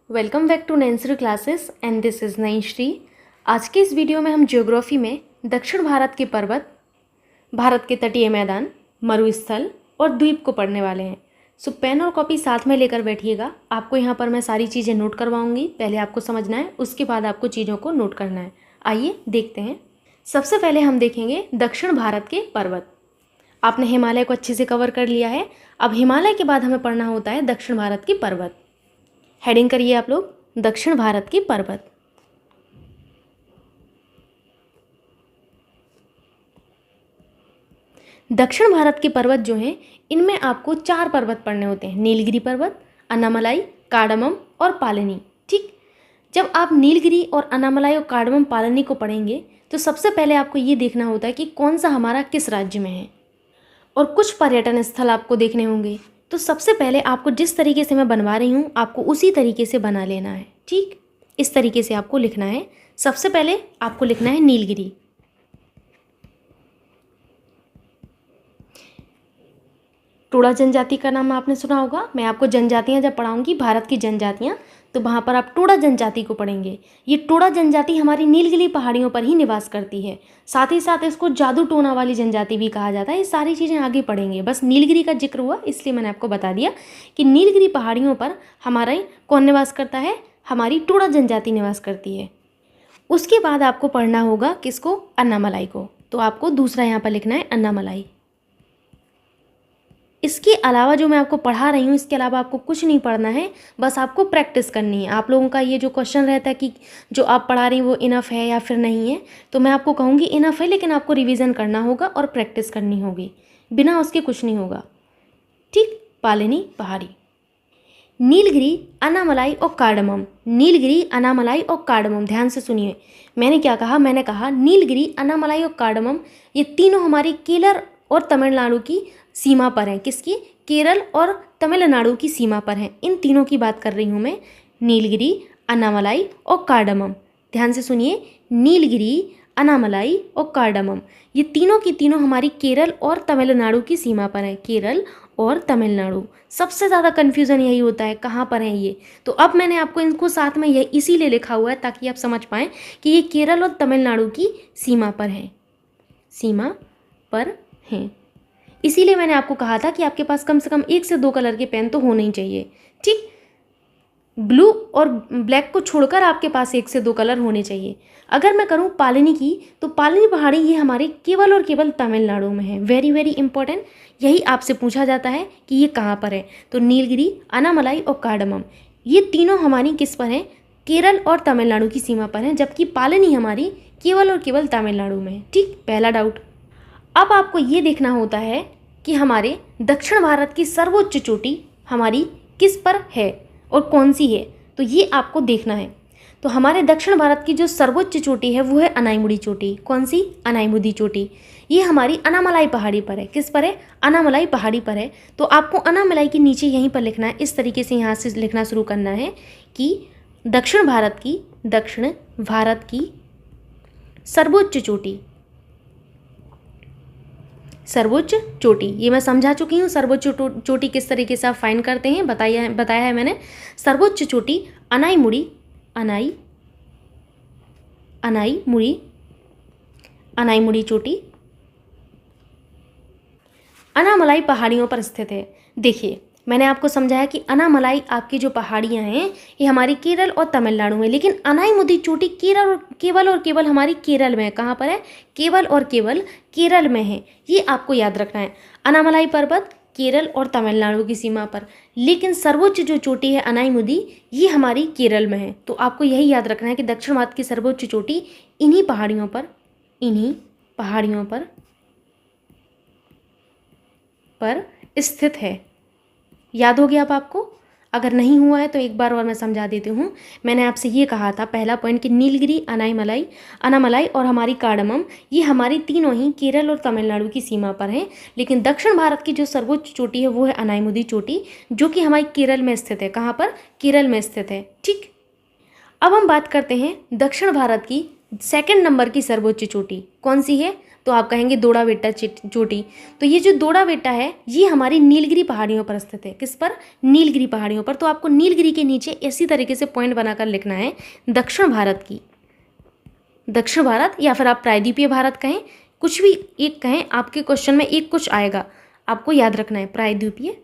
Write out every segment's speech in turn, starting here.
Welcome back to नैंसरी classes and this is Naishree. आज के इस वीडियो में हम ज्योग्राफी में दक्षिण भारत के पर्वत, भारत के तटीय मैदान, मरुस्थल और द्वीप को पढ़ने वाले हैं। सो पेन और कॉपी साथ में लेकर बैठिएगा। आपको यहाँ पर मैं सारी चीज़ें नोट करवाऊँगी। पहले आपको समझना है, उसके बाद आपको चीज़ों को नोट करना है। आइए देखते हैं। सबसे पहले हम देखेंगे दक्षिण भारत के पर्वत। आपने हिमालय को अच्छे से कवर कर लिया है। अब हिमालय के बाद हमें पढ़ना होता है दक्षिण भारत के पर्वत। हेडिंग करिए आप लोग, दक्षिण भारत के पर्वत। दक्षिण भारत के पर्वत जो हैं, इनमें आपको 4 पर्वत पढ़ने होते हैं: नीलगिरी पर्वत, अन्नामलाई, कार्डमम और पालनी। ठीक, जब आप नीलगिरी और अन्नामलाई और कार्डमम पालनी को पढ़ेंगे तो सबसे पहले आपको ये देखना होता है कि कौन सा हमारा किस राज्य में है, और कुछ पर्यटन स्थल आपको देखने होंगे। तो सबसे पहले आपको जिस तरीके से मैं बनवा रही हूँ, आपको उसी तरीके से बना लेना है। ठीक, इस तरीके से आपको लिखना है। सबसे पहले आपको लिखना है नीलगिरी। टोडा जनजाति का नाम आपने सुना होगा। मैं आपको जनजातियाँ जब पढ़ाऊंगी, भारत की जनजातियाँ, तो वहाँ पर आप टोडा जनजाति को पढ़ेंगे। ये टोडा जनजाति हमारी नीलगिरी पहाड़ियों पर ही निवास करती है। साथ ही साथ इसको जादू टोना वाली जनजाति भी कहा जाता है। ये सारी चीज़ें आगे पढ़ेंगे, बस नीलगिरी का जिक्र हुआ इसलिए मैंने आपको बता दिया कि नीलगिरी पहाड़ियों पर हमारा कौन निवास करता है, हमारी टोडा जनजाति निवास करती है। उसके बाद आपको पढ़ना होगा किसको, अन्नामलाई को। तो आपको दूसरा यहाँ पर लिखना है अन्नामलाई। इसके अलावा जो मैं आपको पढ़ा रही हूँ, इसके अलावा आपको कुछ नहीं पढ़ना है, बस आपको प्रैक्टिस करनी है। आप लोगों का ये जो क्वेश्चन रहता है कि जो आप पढ़ा रही हैं वो इनफ है या फिर नहीं है, तो मैं आपको कहूँगी इनफ है, लेकिन आपको रिवीजन करना होगा और प्रैक्टिस करनी होगी। बिना उसके कुछ नहीं होगा। ठीक, पालनी पहाड़ी, नीलगिरी, अन्नामलाई और कार्डमम। नीलगिरी, अन्नामलाई और कार्डमम, ध्यान से सुनिए। मैंने क्या कहा, मैंने कहा नीलगिरी, अन्नामलाई और कार्डमम, ये तीनों हमारी केरल और तमिलनाडु की सीमा पर हैं। किसकी? केरल और तमिलनाडु की सीमा पर हैं। इन तीनों की बात कर रही हूँ मैं, नीलगिरी, अन्नामलाई और कार्डमम। ध्यान से सुनिए, नीलगिरी, अन्नामलाई और कार्डमम, ये तीनों की तीनों हमारी केरल और तमिलनाडु की सीमा पर हैं। केरल और तमिलनाडु, सबसे ज़्यादा कन्फ्यूज़न यही होता है कहाँ पर हैं ये। तो अब मैंने आपको इनको साथ में यही इसीलिए लिखा हुआ है ताकि आप समझ पाएँ कि ये केरल और तमिलनाडु की सीमा पर हैं, सीमा पर हैं। इसीलिए मैंने आपको कहा था कि आपके पास कम से कम 1 से 2 कलर के पेन तो होने ही चाहिए। ठीक, ब्लू और ब्लैक को छोड़कर आपके पास 1 से 2 कलर होने चाहिए। अगर मैं करूं पालनी की, तो पालनी पहाड़ी ये हमारे केवल और केवल तमिलनाडु में है। वेरी वेरी इंपॉर्टेंट, यही आपसे पूछा जाता है कि ये कहाँ पर है। तो नीलगिरी, अन्नामलाई और कार्डमम, ये तीनों हमारी किस पर हैं, केरल और तमिलनाडु की सीमा पर हैं, जबकि पालनी हमारी केवल और केवल तमिलनाडु में है। ठीक, पहला डाउट। अब आपको ये देखना होता है कि हमारे दक्षिण भारत की सर्वोच्च चोटी हमारी किस पर है और कौन सी है, तो ये आपको देखना है। तो हमारे दक्षिण भारत की जो सर्वोच्च चोटी है वो है अनाईमुडी चोटी। कौन सी? अनाईमुदी चोटी। ये हमारी अन्नामलाई पहाड़ी पर है। किस पर है? अन्नामलाई पहाड़ी पर है। तो आपको अन्नामलाई के नीचे यहीं पर लिखना है, इस तरीके से यहाँ से लिखना शुरू करना है कि दक्षिण भारत की सर्वोच्च चोटी, सर्वोच्च चोटी, ये मैं समझा चुकी हूँ। सर्वोच्च चोटी किस तरीके से आप फाइंड करते हैं बताया है मैंने। सर्वोच्च चोटी अनाईमुड़ी चोटी अन्नामलाई पहाड़ियों पर स्थित है। देखिए, मैंने आपको समझाया कि अन्नामलाई आपकी जो पहाड़ियाँ हैं ये हमारी केरल और तमिलनाडु में, लेकिन अनाईमुदी चोटी केवल और केवल हमारी केरल में है। कहाँ पर है? केवल और केवल केरल में है। ये आपको याद रखना है। अन्नामलाई पर्वत केरल और तमिलनाडु की सीमा पर, लेकिन सर्वोच्च जो चोटी है अनाईमुदी, ये हमारी केरल में है। तो आपको यही याद रखना है कि दक्षिण भारत की सर्वोच्च चोटी इन्हीं पहाड़ियों पर स्थित है। याद हो गया अब आपको? अगर नहीं हुआ है तो एक बार और मैं समझा देती हूँ। मैंने आपसे ये कहा था पहला पॉइंट कि नीलगिरी, अन्नामलाई और हमारी कार्डमम, ये हमारी तीनों ही केरल और तमिलनाडु की सीमा पर हैं, लेकिन दक्षिण भारत की जो सर्वोच्च चोटी है वो है अनाईमुदी चोटी, जो कि हमारी केरल में स्थित है। कहाँ पर? केरल में स्थित है। ठीक, अब हम बात करते हैं दक्षिण भारत की 2nd नंबर की सर्वोच्च चोटी। कौन सी है? तो आप कहेंगे दोड़ा बेट्टा चोटी। तो ये जो दोड़ा बेट्टा है ये हमारी नीलगिरी पहाड़ियों पर स्थित है। किस पर? नीलगिरी पहाड़ियों पर। तो आपको नीलगिरी के नीचे इसी तरीके से पॉइंट बनाकर लिखना है दक्षिण भारत की, दक्षिण भारत या फिर आप प्रायद्वीपीय भारत कहें, कुछ भी एक कहें, आपके क्वेश्चन में एक कुछ आएगा, आपको याद रखना है प्रायद्वीपीय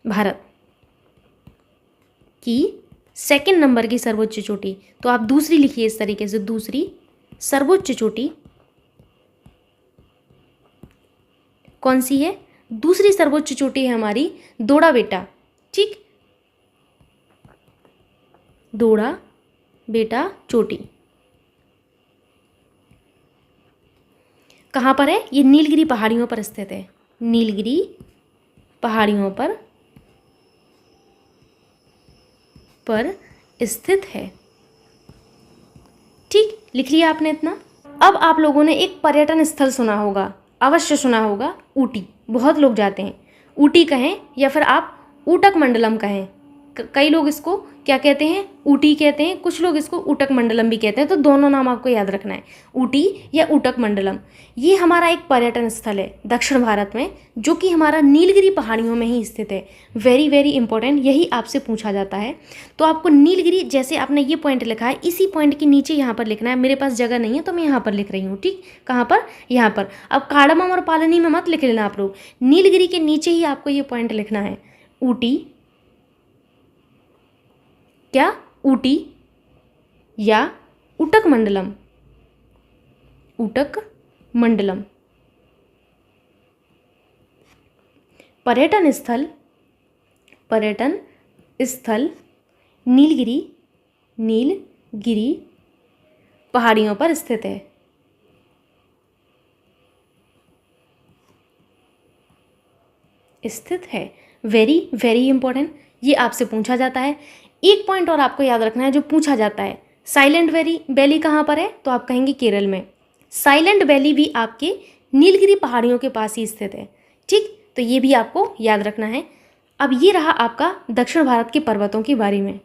भारत की सेकंड नंबर की सर्वोच्च चोटी। तो आप दूसरी लिखिए इस तरीके से, दूसरी सर्वोच्च चोटी कौन सी है? दूसरी सर्वोच्च चोटी है हमारी दोड़ा बेटा। ठीक, दोड़ा बेटा चोटी कहाँ पर है? ये नीलगिरी पहाड़ियों पर स्थित है, नीलगिरी पहाड़ियों पर स्थित है। ठीक, लिख लिया आपने इतना। अब आप लोगों ने एक पर्यटन स्थल सुना होगा, अवश्य सुना होगा, ऊटी। बहुत लोग जाते हैं, ऊटी कहें या फिर आप ऊटक मंडलम कहें। कई लोग इसको क्या कहते हैं? ऊटी कहते हैं, कुछ लोग इसको ऊटक मंडलम भी कहते हैं। तो दोनों नाम आपको याद रखना है, ऊटी या ऊटक मंडलम। ये हमारा एक पर्यटन स्थल है दक्षिण भारत में, जो कि हमारा नीलगिरी पहाड़ियों में ही स्थित है। वेरी वेरी इंपॉर्टेंट, यही आपसे पूछा जाता है। तो आपको नीलगिरी, जैसे आपने ये पॉइंट लिखा है, इसी पॉइंट के नीचे यहाँ पर लिखना है। मेरे पास जगह नहीं है तो मैं यहाँ पर लिख रही हूँ। ठीक, कहाँ पर? यहाँ पर। अब कार्डमम और पालनी में मत लिख लेना आप लोग, नीलगिरी के नीचे ही आपको ये पॉइंट लिखना है, ऊटी, क्या? ऊटी या ऊटक मंडलम, ऊटक मंडलम। पर्यटन स्थल, पर्यटन स्थल नीलगिरी, नीलगिरी पहाड़ियों पर स्थित है। स्थित है, वेरी वेरी इंपॉर्टेंट, ये आपसे पूछा जाता है। एक पॉइंट और आपको याद रखना है जो पूछा जाता है, साइलेंट वैली कहाँ पर है? तो आप कहेंगे केरल में। साइलेंट वैली भी आपके नीलगिरी पहाड़ियों के पास ही स्थित है। ठीक, तो ये भी आपको याद रखना है। अब ये रहा आपका दक्षिण भारत के पर्वतों के बारे में।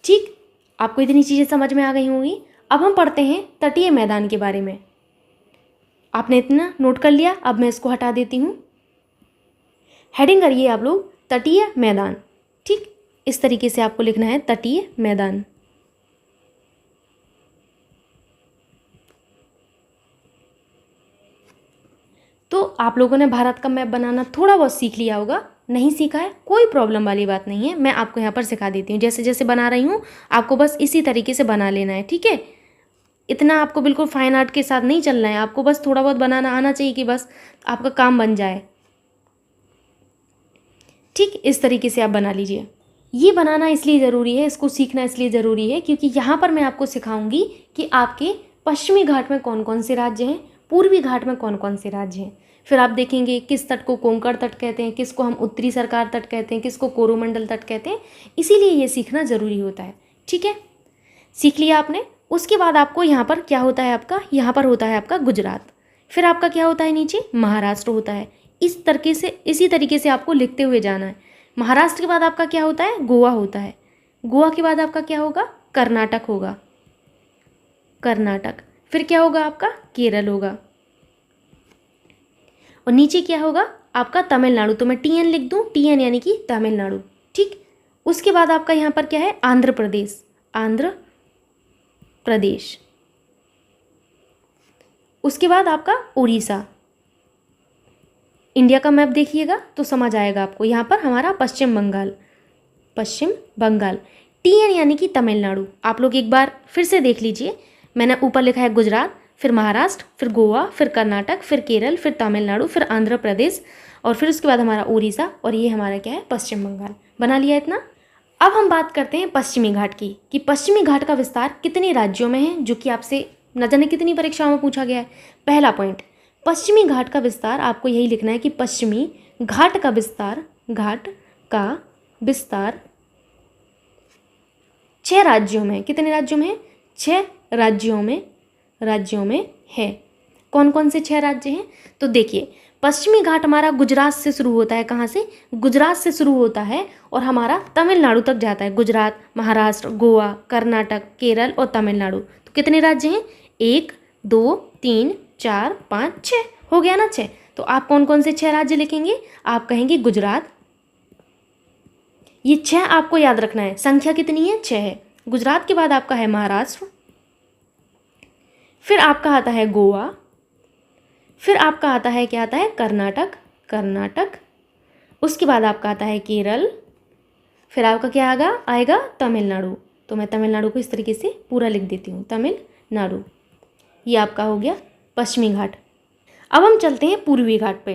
ठीक, आपको इतनी चीज़ें समझ में आ गई होंगी। अब हम पढ़ते हैं तटीय मैदान के बारे में। आपने इतना नोट कर लिया, अब मैं इसको हटा देती हूँ। हेडिंग करिए आप लोग तटीय मैदान। ठीक, इस तरीके से आपको लिखना है तटीय मैदान। तो आप लोगों ने भारत का मैप बनाना थोड़ा बहुत सीख लिया होगा, नहीं सीखा है कोई प्रॉब्लम वाली बात नहीं है, मैं आपको यहाँ पर सिखा देती हूँ। जैसे जैसे बना रही हूँ आपको बस इसी तरीके से बना लेना है। ठीक है, इतना आपको बिल्कुल फाइन आर्ट के साथ नहीं चलना है, आपको बस थोड़ा बहुत बनाना आना चाहिए कि बस आपका काम बन जाए। ठीक, इस तरीके से आप बना लीजिए। ये बनाना इसलिए ज़रूरी है, इसको सीखना इसलिए ज़रूरी है क्योंकि यहाँ पर मैं आपको सिखाऊंगी कि आपके पश्चिमी घाट में कौन कौन से राज्य हैं, पूर्वी घाट में कौन कौन से राज्य हैं। फिर आप देखेंगे किस तट को कोंकण तट कहते हैं, किसको हम उत्तरी सरकार तट कहते हैं, किसको कोरोमंडल तट कहते हैं। इसीलिए ये सीखना ज़रूरी होता है। ठीक है, सीख लिया आपने। उसके बाद आपको यहाँ पर क्या होता है, आपका यहाँ पर होता है आपका गुजरात, फिर आपका क्या होता है नीचे महाराष्ट्र होता है। इस तरीके से, इसी तरीके से आपको लिखते हुए जाना है। महाराष्ट्र के बाद आपका क्या होता है? गोवा होता है। गोवा के बाद आपका क्या होगा? कर्नाटक होगा, कर्नाटक। फिर क्या होगा आपका? केरल होगा। और नीचे क्या होगा आपका? तमिलनाडु। तो मैं TN लिख दूं, TN यानी कि तमिलनाडु। ठीक, उसके बाद आपका यहाँ पर क्या है? आंध्र प्रदेश, आंध्र प्रदेश। उसके बाद आपका उड़ीसा। इंडिया का मैप देखिएगा तो समझ आएगा आपको। यहाँ पर हमारा पश्चिम बंगाल, पश्चिम बंगाल। TN यानी कि तमिलनाडु। आप लोग एक बार फिर से देख लीजिए, मैंने ऊपर लिखा है गुजरात, फिर महाराष्ट्र, फिर गोवा, फिर कर्नाटक, फिर केरल, फिर तमिलनाडु, फिर आंध्र प्रदेश और फिर उसके बाद हमारा उड़ीसा और ये हमारा क्या है? पश्चिम बंगाल। बना लिया इतना। अब हम बात करते हैं पश्चिमी घाट की, कि पश्चिमी घाट का विस्तार कितने राज्यों में है, जो कि आपसे न जाने कितनी परीक्षाओं में पूछा गया है। पहला पॉइंट, पश्चिमी घाट का विस्तार आपको यही लिखना है कि पश्चिमी घाट का विस्तार, घाट का विस्तार 6 राज्यों में। कितने राज्यों में है? 6 राज्यों में है। कौन कौन से 6 राज्य हैं? तो देखिए, पश्चिमी घाट हमारा गुजरात से शुरू होता है। कहाँ से? गुजरात से शुरू होता है और हमारा तमिलनाडु तक जाता है। गुजरात, महाराष्ट्र, गोवा, कर्नाटक, केरल और तमिलनाडु। तो कितने राज्य हैं? 1, 2 3 4 5 6 हो गया ना 6। तो आप कौन कौन से 6 राज्य लिखेंगे? आप कहेंगे गुजरात। ये 6 आपको याद रखना है। संख्या कितनी है? 6 है। गुजरात के बाद आपका है महाराष्ट्र, फिर आपका आता है गोवा, फिर आपका आता है क्या आता है? कर्नाटक। उसके बाद आपका आता है केरल, फिर आपका क्या आएगा? तमिलनाडु। तो मैं तमिलनाडु को इस तरीके से पूरा लिख देती हूँ, तमिलनाडु। ये आपका हो गया पश्चिमी घाट। अब हम चलते हैं पूर्वी घाट पे।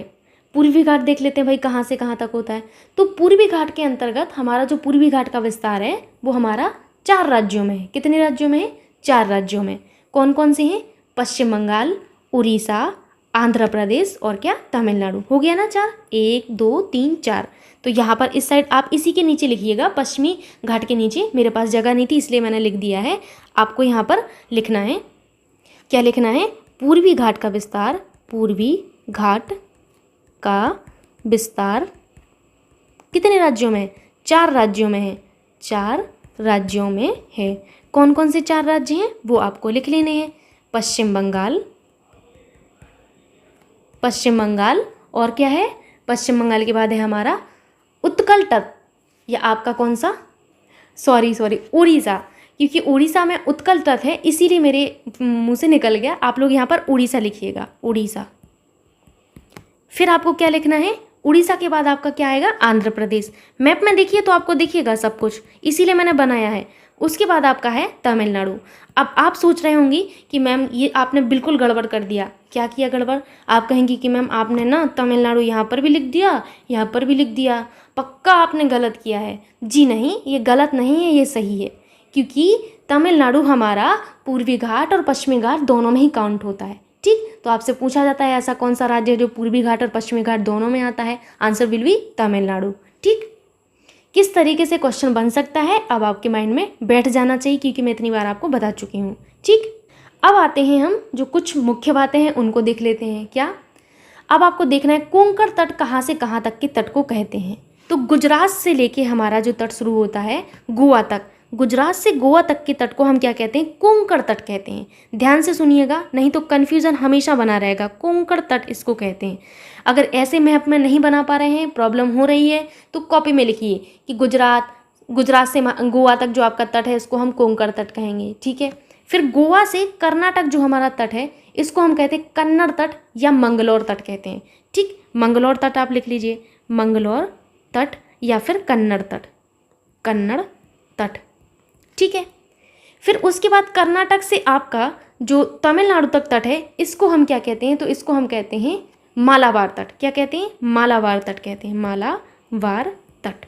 पूर्वी घाट देख लेते हैं भाई कहाँ से कहाँ तक होता है। तो पूर्वी घाट के अंतर्गत हमारा जो पूर्वी घाट का विस्तार है वो हमारा 4 राज्यों में है। कितने राज्यों में है? 4 राज्यों में। कौन कौन से हैं? पश्चिम बंगाल, उड़ीसा, आंध्र प्रदेश और क्या? तमिलनाडु। हो गया ना 4? 1 2 3 4। तो यहाँ पर इस साइड आप इसी के नीचे लिखिएगा, पश्चिमी घाट के नीचे। मेरे पास जगह नहीं थी इसलिए मैंने लिख दिया है। आपको यहाँ पर लिखना है, क्या लिखना है? पूर्वी घाट का विस्तार। पूर्वी घाट का विस्तार कितने राज्यों में? 4 राज्यों में है। 4 राज्यों में है। कौन कौन से 4 राज्य हैं वो आपको लिख लेने हैं। पश्चिम बंगाल और क्या है? पश्चिम बंगाल के बाद है हमारा उत्कल तट, या आपका कौन सा? सॉरी उड़ीसा, क्योंकि उड़ीसा में उत्कल तट है इसीलिए मेरे मुंह से निकल गया। आप लोग यहाँ पर उड़ीसा लिखिएगा, उड़ीसा। फिर आपको क्या लिखना है? उड़ीसा के बाद आपका क्या आएगा? आंध्र प्रदेश। मैप में देखिए तो आपको दिखेगा सब कुछ, इसीलिए मैंने बनाया है। उसके बाद आपका है तमिलनाडु। अब आप सोच रहे होंगी कि मैम ये आपने बिल्कुल गड़बड़ कर दिया। क्या किया गड़बड़? आप कहेंगी कि मैम आपने ना तमिलनाडु यहाँ पर भी लिख दिया, यहाँ पर भी लिख दिया, पक्का आपने गलत किया है। जी नहीं, ये गलत नहीं है, ये सही है, क्योंकि तमिलनाडु हमारा पूर्वी घाट और पश्चिमी घाट दोनों में ही काउंट होता है। ठीक, तो आपसे पूछा जाता है ऐसा कौन सा राज्य है जो पूर्वी घाट और पश्चिमी घाट दोनों में आता है? Answer will be Tamil Nadu. ठीक, किस तरीके से क्वेश्चन बन सकता है अब आपके माइंड में बैठ जाना चाहिए, क्योंकि मैं इतनी बार आपको बता चुकी हूँ। ठीक, अब आते हैं हम जो कुछ मुख्य बातें हैं उनको देख लेते हैं। क्या? अब आपको देखना है कोंकण तट कहाँ से कहाँ तक के तट को कहते हैं। तो गुजरात से लेके हमारा जो तट शुरू होता है गोवा तक, गुजरात से गोवा तक के तट को हम क्या कहते हैं? कोंकण तट कहते हैं। ध्यान से सुनिएगा, नहीं तो कन्फ्यूज़न हमेशा बना रहेगा। कोंकण तट इसको कहते हैं। अगर ऐसे मैप में नहीं बना पा रहे हैं, प्रॉब्लम हो रही है, तो कॉपी में लिखिए कि गुजरात से गोवा तक जो आपका तट है इसको हम कोंकण तट कहेंगे। ठीक है, फिर गोवा से कर्नाटक जो हमारा तट है इसको हम कहते हैं कन्नड़ तट या मंगलोर तट कहते हैं। ठीक, मंगलोर तट आप लिख लीजिए, मंगलोर तट या फिर कन्नड़ तट। ठीक है, फिर उसके बाद कर्नाटक से आपका जो तमिलनाडु तक तट है इसको हम क्या कहते हैं? तो इसको हम कहते हैं मालाबार तट। क्या कहते हैं? मालाबार तट कहते हैं, मालाबार तट।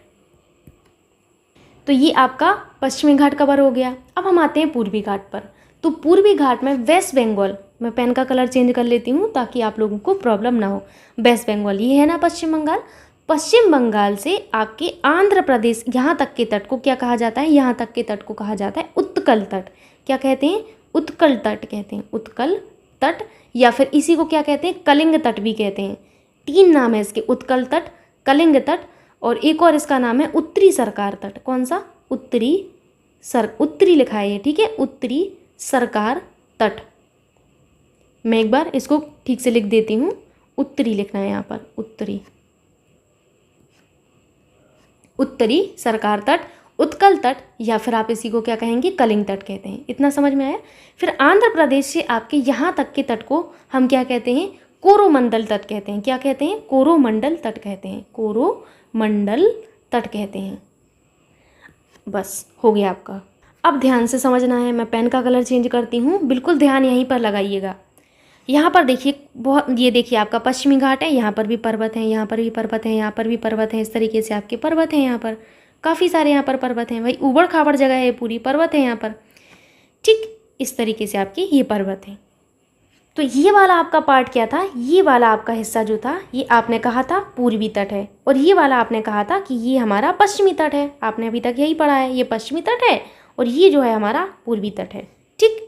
तो ये आपका पश्चिमी घाट कवर हो गया। अब हम आते हैं पूर्वी घाट पर। तो पूर्वी घाट में वेस्ट बंगाल, मैं पेन का कलर चेंज कर लेती हूँ ताकि आप लोगों को प्रॉब्लम ना हो। वेस्ट बंगाल ये है ना पश्चिम बंगाल, पश्चिम बंगाल से आपके आंध्र प्रदेश यहाँ तक के तट को क्या कहा जाता है? यहाँ तक के तट को कहा जाता है उत्कल तट। क्या कहते हैं? उत्कल तट कहते हैं, उत्कल तट, या फिर इसी को क्या कहते हैं? कलिंग तट भी कहते हैं। 3 नाम है इसके, उत्कल तट, कलिंग तट और एक और इसका नाम है उत्तरी सरकार तट। कौन सा? उत्तरी लिखा है ये। ठीक है, उत्तरी सरकार तट। मैं एक बार इसको ठीक से लिख देती हूँ, उत्तरी लिखना है यहाँ पर, उत्तरी सरकार तट, उत्कल तट, या फिर आप इसी को क्या कहेंगे? कलिंग तट कहते हैं। इतना समझ में आया? फिर आंध्र प्रदेश से आपके यहाँ तक के तट को हम क्या कहते हैं? कोरोमंडल तट कहते हैं। क्या कहते हैं? कोरोमंडल तट कहते हैं, कोरोमंडल तट कहते हैं। बस हो गया आपका। अब ध्यान से समझना है, मैं पेन का कलर चेंज करती हूँ, बिल्कुल ध्यान यहीं पर लगाइएगा। यहाँ पर देखिए, ये देखिए आपका पश्चिमी घाट है, यहाँ पर भी पर्वत हैं, यहाँ पर भी पर्वत हैं, यहाँ पर भी पर्वत हैं। इस तरीके से आपके पर्वत हैं, यहाँ पर काफ़ी सारे यहाँ पर पर्वत हैं। भाई ऊबड़ खाबड़ जगह है, पूरी पर्वत है यहाँ पर। ठीक, इस तरीके से आपके ये पर्वत हैं। तो ये वाला आपका पार्ट क्या था? ये वाला आपका हिस्सा जो था ये आपने कहा था पूर्वी तट है, और ये वाला आपने कहा था कि ये हमारा पश्चिमी तट है। आपने अभी तक यही पढ़ा है, ये पश्चिमी तट है और ये जो है हमारा पूर्वी तट है। ठीक,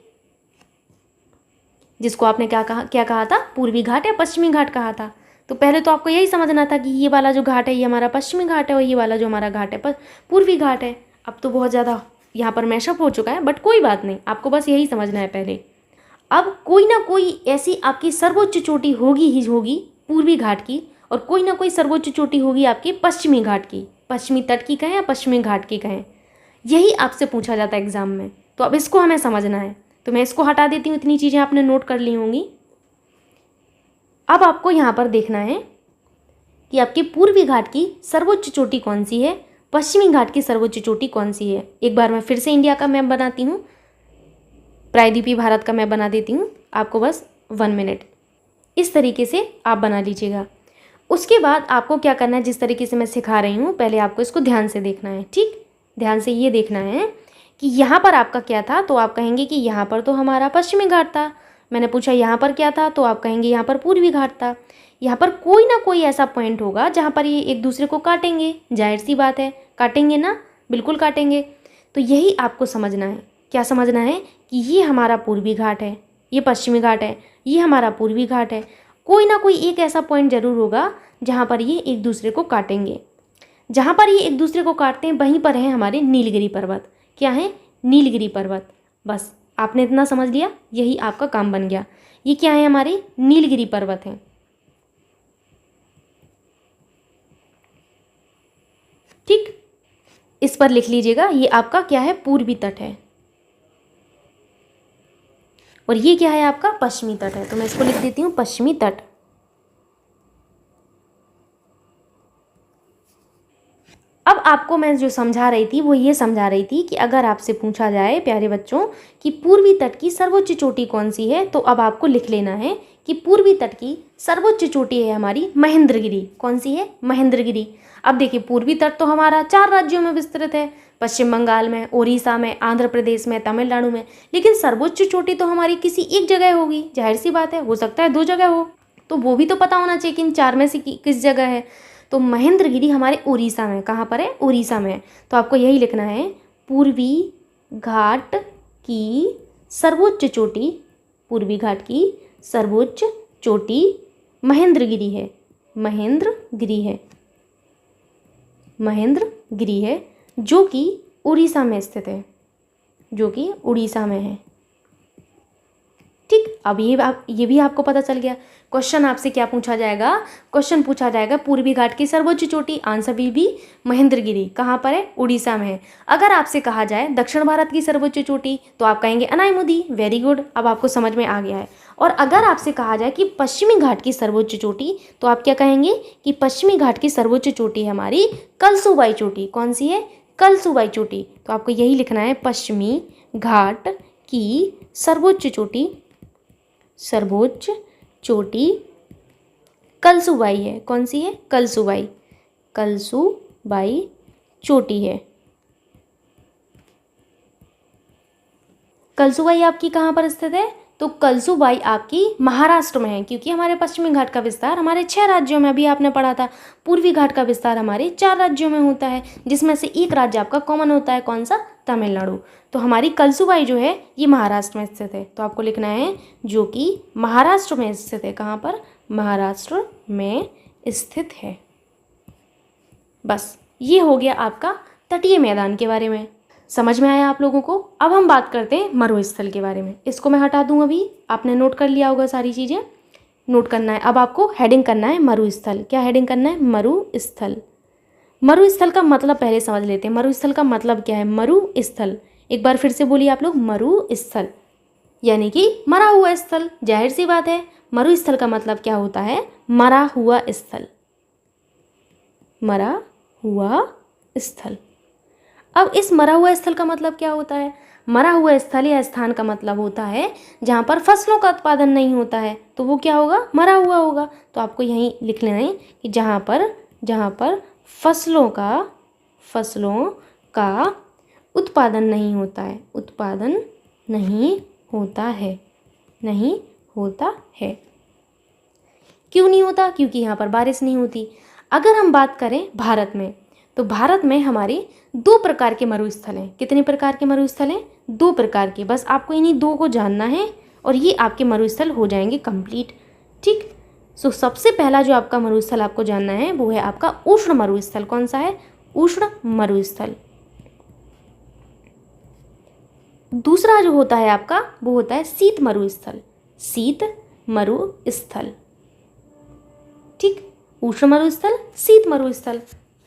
जिसको आपने क्या कहा था? पूर्वी घाट या पश्चिमी घाट कहा था। तो पहले तो आपको यही समझना था कि ये वाला जो घाट है ये हमारा पश्चिमी घाट है और ये वाला जो हमारा घाट है पूर्वी घाट है। अब तो बहुत ज़्यादा यहाँ पर मैशअप हो चुका है, बट कोई बात नहीं, आपको बस यही समझना है पहले। अब कोई ना कोई ऐसी आपकी सर्वोच्च चोटी होगी ही होगी पूर्वी घाट की, और कोई ना कोई सर्वोच्च चोटी होगी आपकी पश्चिमी घाट की, पश्चिमी तट की कहें या पश्चिमी घाट की कहें, यही आपसे पूछा जाता है एग्जाम में। तो अब इसको हमें समझना है, तो मैं इसको हटा देती हूँ, इतनी चीज़ें आपने नोट कर ली होंगी। अब आपको यहाँ पर देखना है कि आपके पूर्वी घाट की सर्वोच्च चोटी कौन सी है, पश्चिमी घाट की सर्वोच्च चोटी कौन सी है। एक बार मैं फिर से इंडिया का मैप बनाती हूँ, प्रायद्वीपीय भारत का मैप बना देती हूँ, आपको बस 1 मिनट इस तरीके से आप बना लीजिएगा। उसके बाद आपको क्या करना है, जिस तरीके से मैं सिखा रही हूँ पहले आपको इसको ध्यान से देखना है। ठीक, ध्यान से ये देखना है कि यहाँ पर आपका क्या था, तो आप कहेंगे कि यहाँ पर तो हमारा पश्चिमी घाट था। मैंने पूछा यहाँ पर क्या था, तो आप कहेंगे यहाँ पर पूर्वी घाट था। यहाँ पर कोई ना कोई ऐसा पॉइंट होगा जहाँ पर ये एक दूसरे को काटेंगे, जाहिर सी बात है काटेंगे ना, बिल्कुल काटेंगे। तो यही आपको समझना है। क्या समझना है कि ये हमारा पूर्वी घाट है, ये पश्चिमी घाट है, ये हमारा पूर्वी घाट है। कोई ना कोई एक ऐसा पॉइंट जरूर होगा जहाँ पर ये एक दूसरे को काटेंगे। जहाँ पर ये एक दूसरे को काटते हैं वहीं पर है हमारे नीलगिरी पर्वत। क्या है? नीलगिरी पर्वत। बस आपने इतना समझ लिया, यही आपका काम बन गया। ये क्या है? हमारे नीलगिरी पर्वत हैं। ठीक, इस पर लिख लीजिएगा, ये आपका क्या है? पूर्वी तट है, और ये क्या है? आपका पश्चिमी तट है। तो मैं इसको लिख देती हूँ पश्चिमी तट। अब आपको मैं जो समझा रही थी वो ये समझा रही थी कि अगर आपसे पूछा जाए प्यारे बच्चों कि पूर्वी तट की सर्वोच्च चोटी कौन सी है, तो अब आपको लिख लेना है कि पूर्वी तट की सर्वोच्च चोटी है हमारी महेंद्रगिरी। कौन सी है? महेंद्रगिरी। अब देखिए, पूर्वी तट तो हमारा 4 राज्यों में विस्तृत है, पश्चिम बंगाल में, उड़ीसा में, आंध्र प्रदेश में, तमिलनाडु में। लेकिन सर्वोच्च चोटी तो हमारी किसी एक जगह होगी, जाहिर सी बात है, हो सकता है 2 जगह हो, तो वो भी तो पता होना चाहिए कि इन 4 में से किस जगह है। तो महेंद्रगिरी हमारे उड़ीसा में, कहाँ पर है? उड़ीसा में। तो आपको यही लिखना है, पूर्वी घाट की सर्वोच्च चोटी, पूर्वी घाट की सर्वोच्च चोटी महेंद्रगिरी है, महेंद्रगिरी है, महेंद्रगिरी है, जो कि उड़ीसा में स्थित है, जो कि उड़ीसा में है। ठीक, अब ये भी आपको पता चल गया। क्वेश्चन आपसे क्या पूछा जाएगा? क्वेश्चन पूछा जाएगा पूर्वी घाट की सर्वोच्च चोटी, आंसर विल बी महेंद्रगिरी। कहाँ पर है? उड़ीसा में है। अगर आपसे कहा जाए दक्षिण भारत की सर्वोच्च चोटी, तो आप कहेंगे अनायमुदी। वेरी गुड, अब आपको समझ में आ गया है। और अगर आपसे कहा जाए कि पश्चिमी घाट की सर्वोच्च चोटी, तो आप क्या कहेंगे कि पश्चिमी घाट की सर्वोच्च चोटी है हमारी कलसुबाई चोटी। कौन सी है? कलसुबाई चोटी। तो आपको यही लिखना है, पश्चिमी घाट की सर्वोच्च चोटी, सर्वोच्च चोटी कलसुबाई है। कौन सी है? कलसुबाई, कलसुबाई चोटी है। कलसुबाई आपकी कहाँ पर स्थित है? तो कलसुबाई आपकी महाराष्ट्र में है, क्योंकि हमारे पश्चिमी घाट का विस्तार हमारे 6 राज्यों में, अभी आपने पढ़ा था, पूर्वी घाट का विस्तार हमारे 4 राज्यों में होता है, जिसमें से एक राज्य आपका कॉमन होता है। कौन सा? तमिलनाडु। तो हमारी कलसुबाई जो है ये महाराष्ट्र में स्थित है। तो आपको लिखना है जो कि महाराष्ट्र में स्थित है। कहाँ पर? महाराष्ट्र में स्थित है। बस ये हो गया आपका तटीय मैदान के बारे में। समझ में आया आप लोगों को? अब हम बात करते हैं मरुस्थल के बारे में। इसको मैं हटा दूं, अभी आपने नोट कर लिया होगा, सारी चीज़ें नोट करना है। अब आपको हेडिंग करना है मरुस्थल। क्या हेडिंग करना है? मरुस्थल। मरुस्थल का मतलब पहले समझ लेते हैं। मरुस्थल का मतलब क्या है? मरुस्थल, एक बार फिर से बोलिए आप लोग, मरुस्थल यानी कि मरा हुआ स्थल। जाहिर सी बात है, मरुस्थल का मतलब क्या होता है? मरा हुआ स्थल, मरा हुआ स्थल। अब इस मरा हुआ स्थल का मतलब क्या होता है? मरा हुआ स्थल या स्थान का मतलब होता है जहाँ पर फसलों का उत्पादन नहीं होता है, तो वो क्या होगा? मरा हुआ होगा। तो आपको यहीं लिख लेना है कि जहाँ पर फसलों का उत्पादन नहीं होता है, उत्पादन नहीं होता है, नहीं होता है। क्यों नहीं होता? क्योंकि यहाँ पर बारिश नहीं होती। अगर हम बात करें भारत में, तो भारत में हमारे 2 प्रकार के मरुस्थल हैं। कितने प्रकार के मरुस्थल हैं? 2 प्रकार के। बस आपको इन्हीं 2 को जानना है और ये आपके मरुस्थल हो जाएंगे कंप्लीट। ठीक, सो सबसे पहला जो आपका मरुस्थल आपको जानना है वो है आपका उष्ण मरुस्थल। कौन सा है? उष्ण मरुस्थल। दूसरा जो होता है आपका वो होता है शीत मरुस्थल। शीत मरुस्थल, ठीक। उष्ण मरुस्थल, शीत मरुस्थल,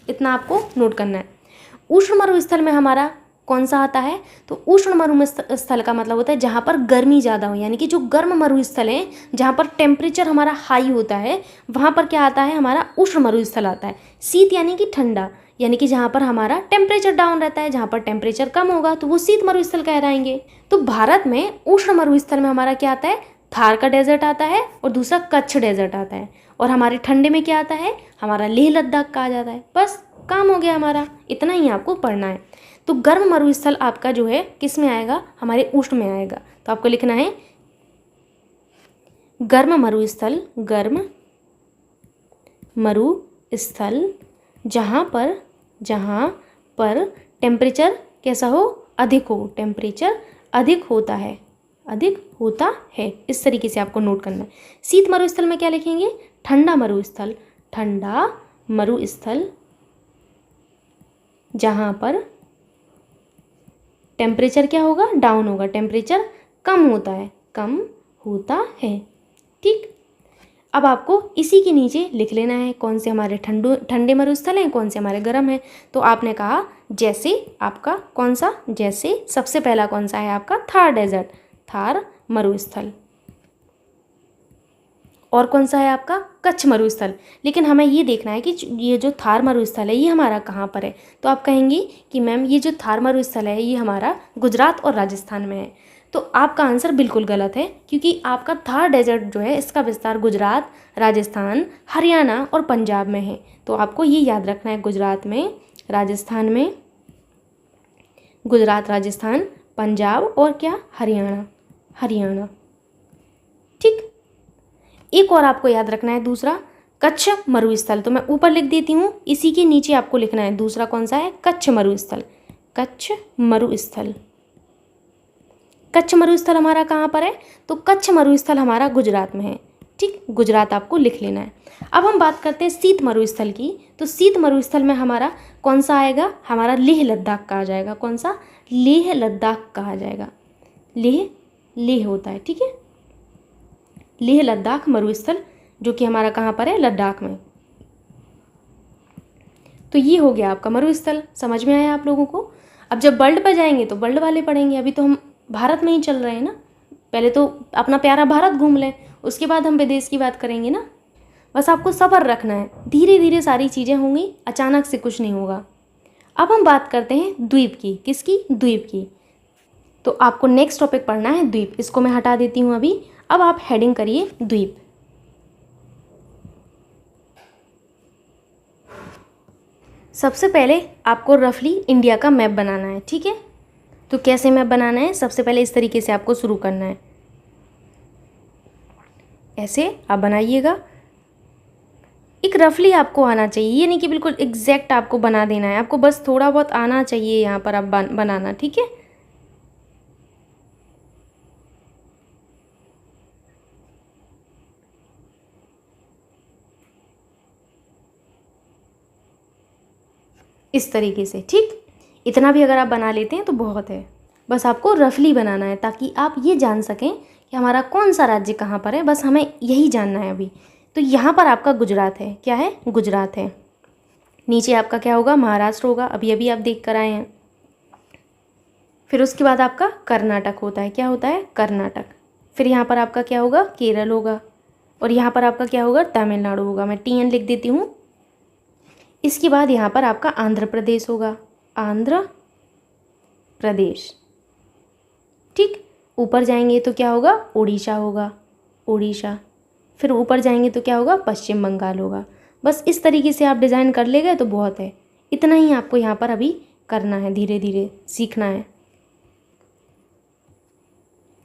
इतना आपको नोट करना है। उष्ण मरुस्थल में हमारा कौन सा आता है? तो उष्ण मरुस्थल का मतलब होता है जहाँ पर गर्मी ज़्यादा हो, यानी कि जो गर्म मरुस्थल है जहाँ पर टेम्परेचर हमारा हाई होता है वहाँ पर क्या आता है? हमारा उष्ण मरुस्थल आता है। शीत यानी कि ठंडा, यानी कि जहाँ पर हमारा टेम्परेचर डाउन रहता है, जहाँ पर टेम्परेचर कम होगा तो वो शीत मरुस्थल कहलाएंगे। तो भारत में उष्ण मरुस्थल में हमारा क्या आता है? थार का डेजर्ट आता है और दूसरा कच्छ डेजर्ट आता है। और हमारे ठंडे में क्या आता है? हमारा लेह लद्दाख कहा जाता है। बस काम हो गया हमारा, इतना ही आपको पढ़ना है। तो गर्म मरुस्थल आपका जो है किस में आएगा? हमारे उष्ण में आएगा। तो आपको लिखना है गर्म मरुस्थल, गर्म मरुस्थल जहाँ पर टेम्परेचर कैसा हो? अधिक हो, टेम्परेचर अधिक होता है, अधिक होता है। इस तरीके से आपको नोट करना है। शीत मरुस्थल में क्या लिखेंगे? ठंडा मरुस्थल, ठंडा मरुस्थल जहाँ पर टेम्परेचर क्या होगा? डाउन होगा, टेम्परेचर कम होता है, कम होता है, ठीक। अब आपको इसी के नीचे लिख लेना है कौन से हमारे ठंडे मरुस्थल हैं, कौन से हमारे गर्म हैं। तो आपने कहा जैसे आपका कौन सा? जैसे सबसे पहला कौन सा है आपका? थार डेजर्ट, थार मरुस्थल। और कौन सा है आपका? कच्छ मरुस्थल। लेकिन हमें ये देखना है कि ये जो थार मरुस्थल है ये हमारा कहाँ पर है। तो आप कहेंगी कि मैम ये जो थार मरुस्थल है ये हमारा गुजरात और राजस्थान में है। तो आपका आंसर बिल्कुल गलत है, क्योंकि आपका थार डेजर्ट जो है इसका विस्तार गुजरात, राजस्थान, हरियाणा और पंजाब में है। तो आपको ये याद रखना है, गुजरात में, राजस्थान में, गुजरात, राजस्थान, पंजाब और क्या? हरियाणा, हरियाणा, ठीक। एक और आपको याद रखना है, दूसरा कच्छ मरुस्थल। तो मैं ऊपर लिख देती हूँ, इसी के नीचे आपको लिखना है दूसरा कौन सा है? कच्छ मरुस्थल, कच्छ मरुस्थल। कच्छ मरुस्थल हमारा कहाँ पर है? तो कच्छ मरुस्थल हमारा गुजरात में है, ठीक। गुजरात आपको लिख लेना है। अब हम बात करते हैं शीत मरुस्थल की। तो शीत मरुस्थल में हमारा कौन सा आएगा? हमारा लेह लद्दाख कहा जाएगा। कौन सा? लेह लद्दाख कहा जाएगा। लेह, लेह होता है, ठीक है। लेह लद्दाख मरुस्थल जो कि हमारा कहाँ पर है? लद्दाख में। तो ये हो गया आपका मरुस्थल। समझ में आया आप लोगों को? अब जब वर्ल्ड पर जाएंगे तो वर्ल्ड वाले पढ़ेंगे। अभी तो हम भारत में ही चल रहे हैं ना। पहले तो अपना प्यारा भारत घूम लें, उसके बाद हम विदेश की बात करेंगे ना। बस आपको सब्र रखना है, धीरे धीरे सारी चीज़ें होंगी, अचानक से कुछ नहीं होगा। अब हम बात करते हैं द्वीप की। किसकी? द्वीप की। तो आपको नेक्स्ट टॉपिक पढ़ना है द्वीप। इसको मैं हटा देती हूँ अभी। अब आप हेडिंग करिए द्वीप। सबसे पहले आपको रफली इंडिया का मैप बनाना है, ठीक है। तो कैसे मैप बनाना है? सबसे पहले इस तरीके से आपको शुरू करना है, ऐसे आप बनाइएगा। एक रफली आपको आना चाहिए, ये नहीं कि बिल्कुल एग्जैक्ट आपको बना देना है, आपको बस थोड़ा बहुत आना चाहिए यहाँ पर आप बनाना, ठीक है। इस तरीके से, ठीक। इतना भी अगर आप बना लेते हैं तो बहुत है। बस आपको रफली बनाना है ताकि आप ये जान सकें कि हमारा कौन सा राज्य कहाँ पर है। बस हमें यही जानना है अभी। तो यहाँ पर आपका गुजरात है। क्या है? गुजरात है। नीचे आपका क्या होगा? महाराष्ट्र होगा, अभी अभी आप देख कर आए हैं। फिर उसके बाद आपका कर्नाटक होता है। क्या होता है? कर्नाटक। फिर यहाँ पर आपका क्या होगा? केरल होगा। और यहाँ पर आपका क्या होगा? तमिलनाडु होगा। मैं TN लिख देती हूँ। इसके बाद यहाँ पर आपका आंध्र प्रदेश होगा, आंध्र प्रदेश, ठीक। ऊपर जाएंगे तो क्या होगा? उड़ीसा होगा, उड़ीसा। फिर ऊपर जाएंगे तो क्या होगा? पश्चिम बंगाल होगा। बस इस तरीके से आप डिज़ाइन कर ले गए तो बहुत है। इतना ही आपको यहाँ पर अभी करना है, धीरे धीरे सीखना है।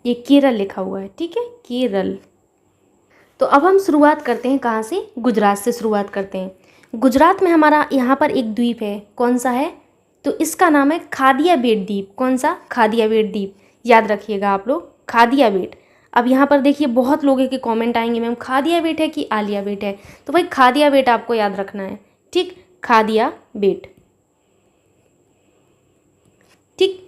ये केरल लिखा हुआ है, ठीक है, केरल। तो अब हम शुरुआत करते हैं कहाँ से? गुजरात से शुरुआत करते हैं। गुजरात में हमारा यहाँ पर एक द्वीप है। कौन सा है? तो इसका नाम है खादिया बेट द्वीप। कौन सा? खादिया बेट द्वीप। याद रखिएगा आप लोग, खादिया बेट। अब यहाँ पर देखिए बहुत लोगों के कमेंट आएंगे, मैम खादिया बेट है कि आलिया बेट है? तो भाई खादिया बेट आपको याद रखना है, ठीक, खादिया बेट, ठीक।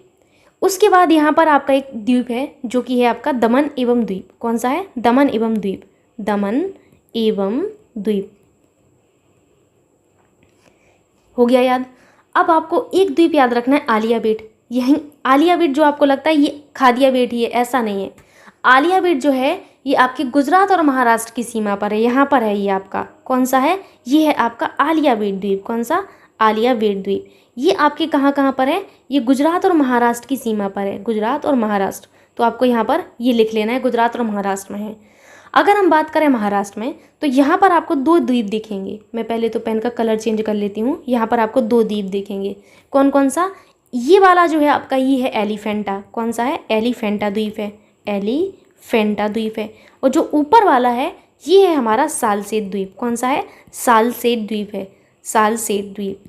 उसके बाद यहाँ पर आपका एक द्वीप है जो कि है आपका दमन एवं द्वीप। कौन सा है? दमन एवं द्वीप। दमन एवं द्वीप हो गया याद। अब आपको एक द्वीप याद रखना है, आलिया बेट। यही आलिया बेट जो आपको लगता है ये खादिया बेट ही है, ऐसा नहीं है। आलिया बेट जो है ये आपके गुजरात और महाराष्ट्र की सीमा पर है, यहाँ पर है ये आपका। कौन सा है? ये है आपका आलिया बेट द्वीप। कौन सा? आलिया बेट द्वीप। ये आपके कहाँ कहाँ पर है? ये गुजरात और महाराष्ट्र की सीमा पर है, गुजरात और महाराष्ट्र। तो आपको यहाँ पर ये लिख लेना है, गुजरात और महाराष्ट्र में है। अगर हम बात करें महाराष्ट्र में तो यहाँ पर आपको दो द्वीप दिखेंगे। मैं पहले तो पेन का कलर चेंज कर लेती हूँ। यहाँ पर आपको दो द्वीप दिखेंगे। कौन कौन सा? ये वाला जो है आपका ये है एलिफेंटा। कौन सा है? एलिफेंटा द्वीप है, एलिफेंटा द्वीप है। और जो ऊपर वाला है ये है हमारा सालसेत द्वीप। कौन सा है? सालसेत द्वीप है, सालसेत द्वीप।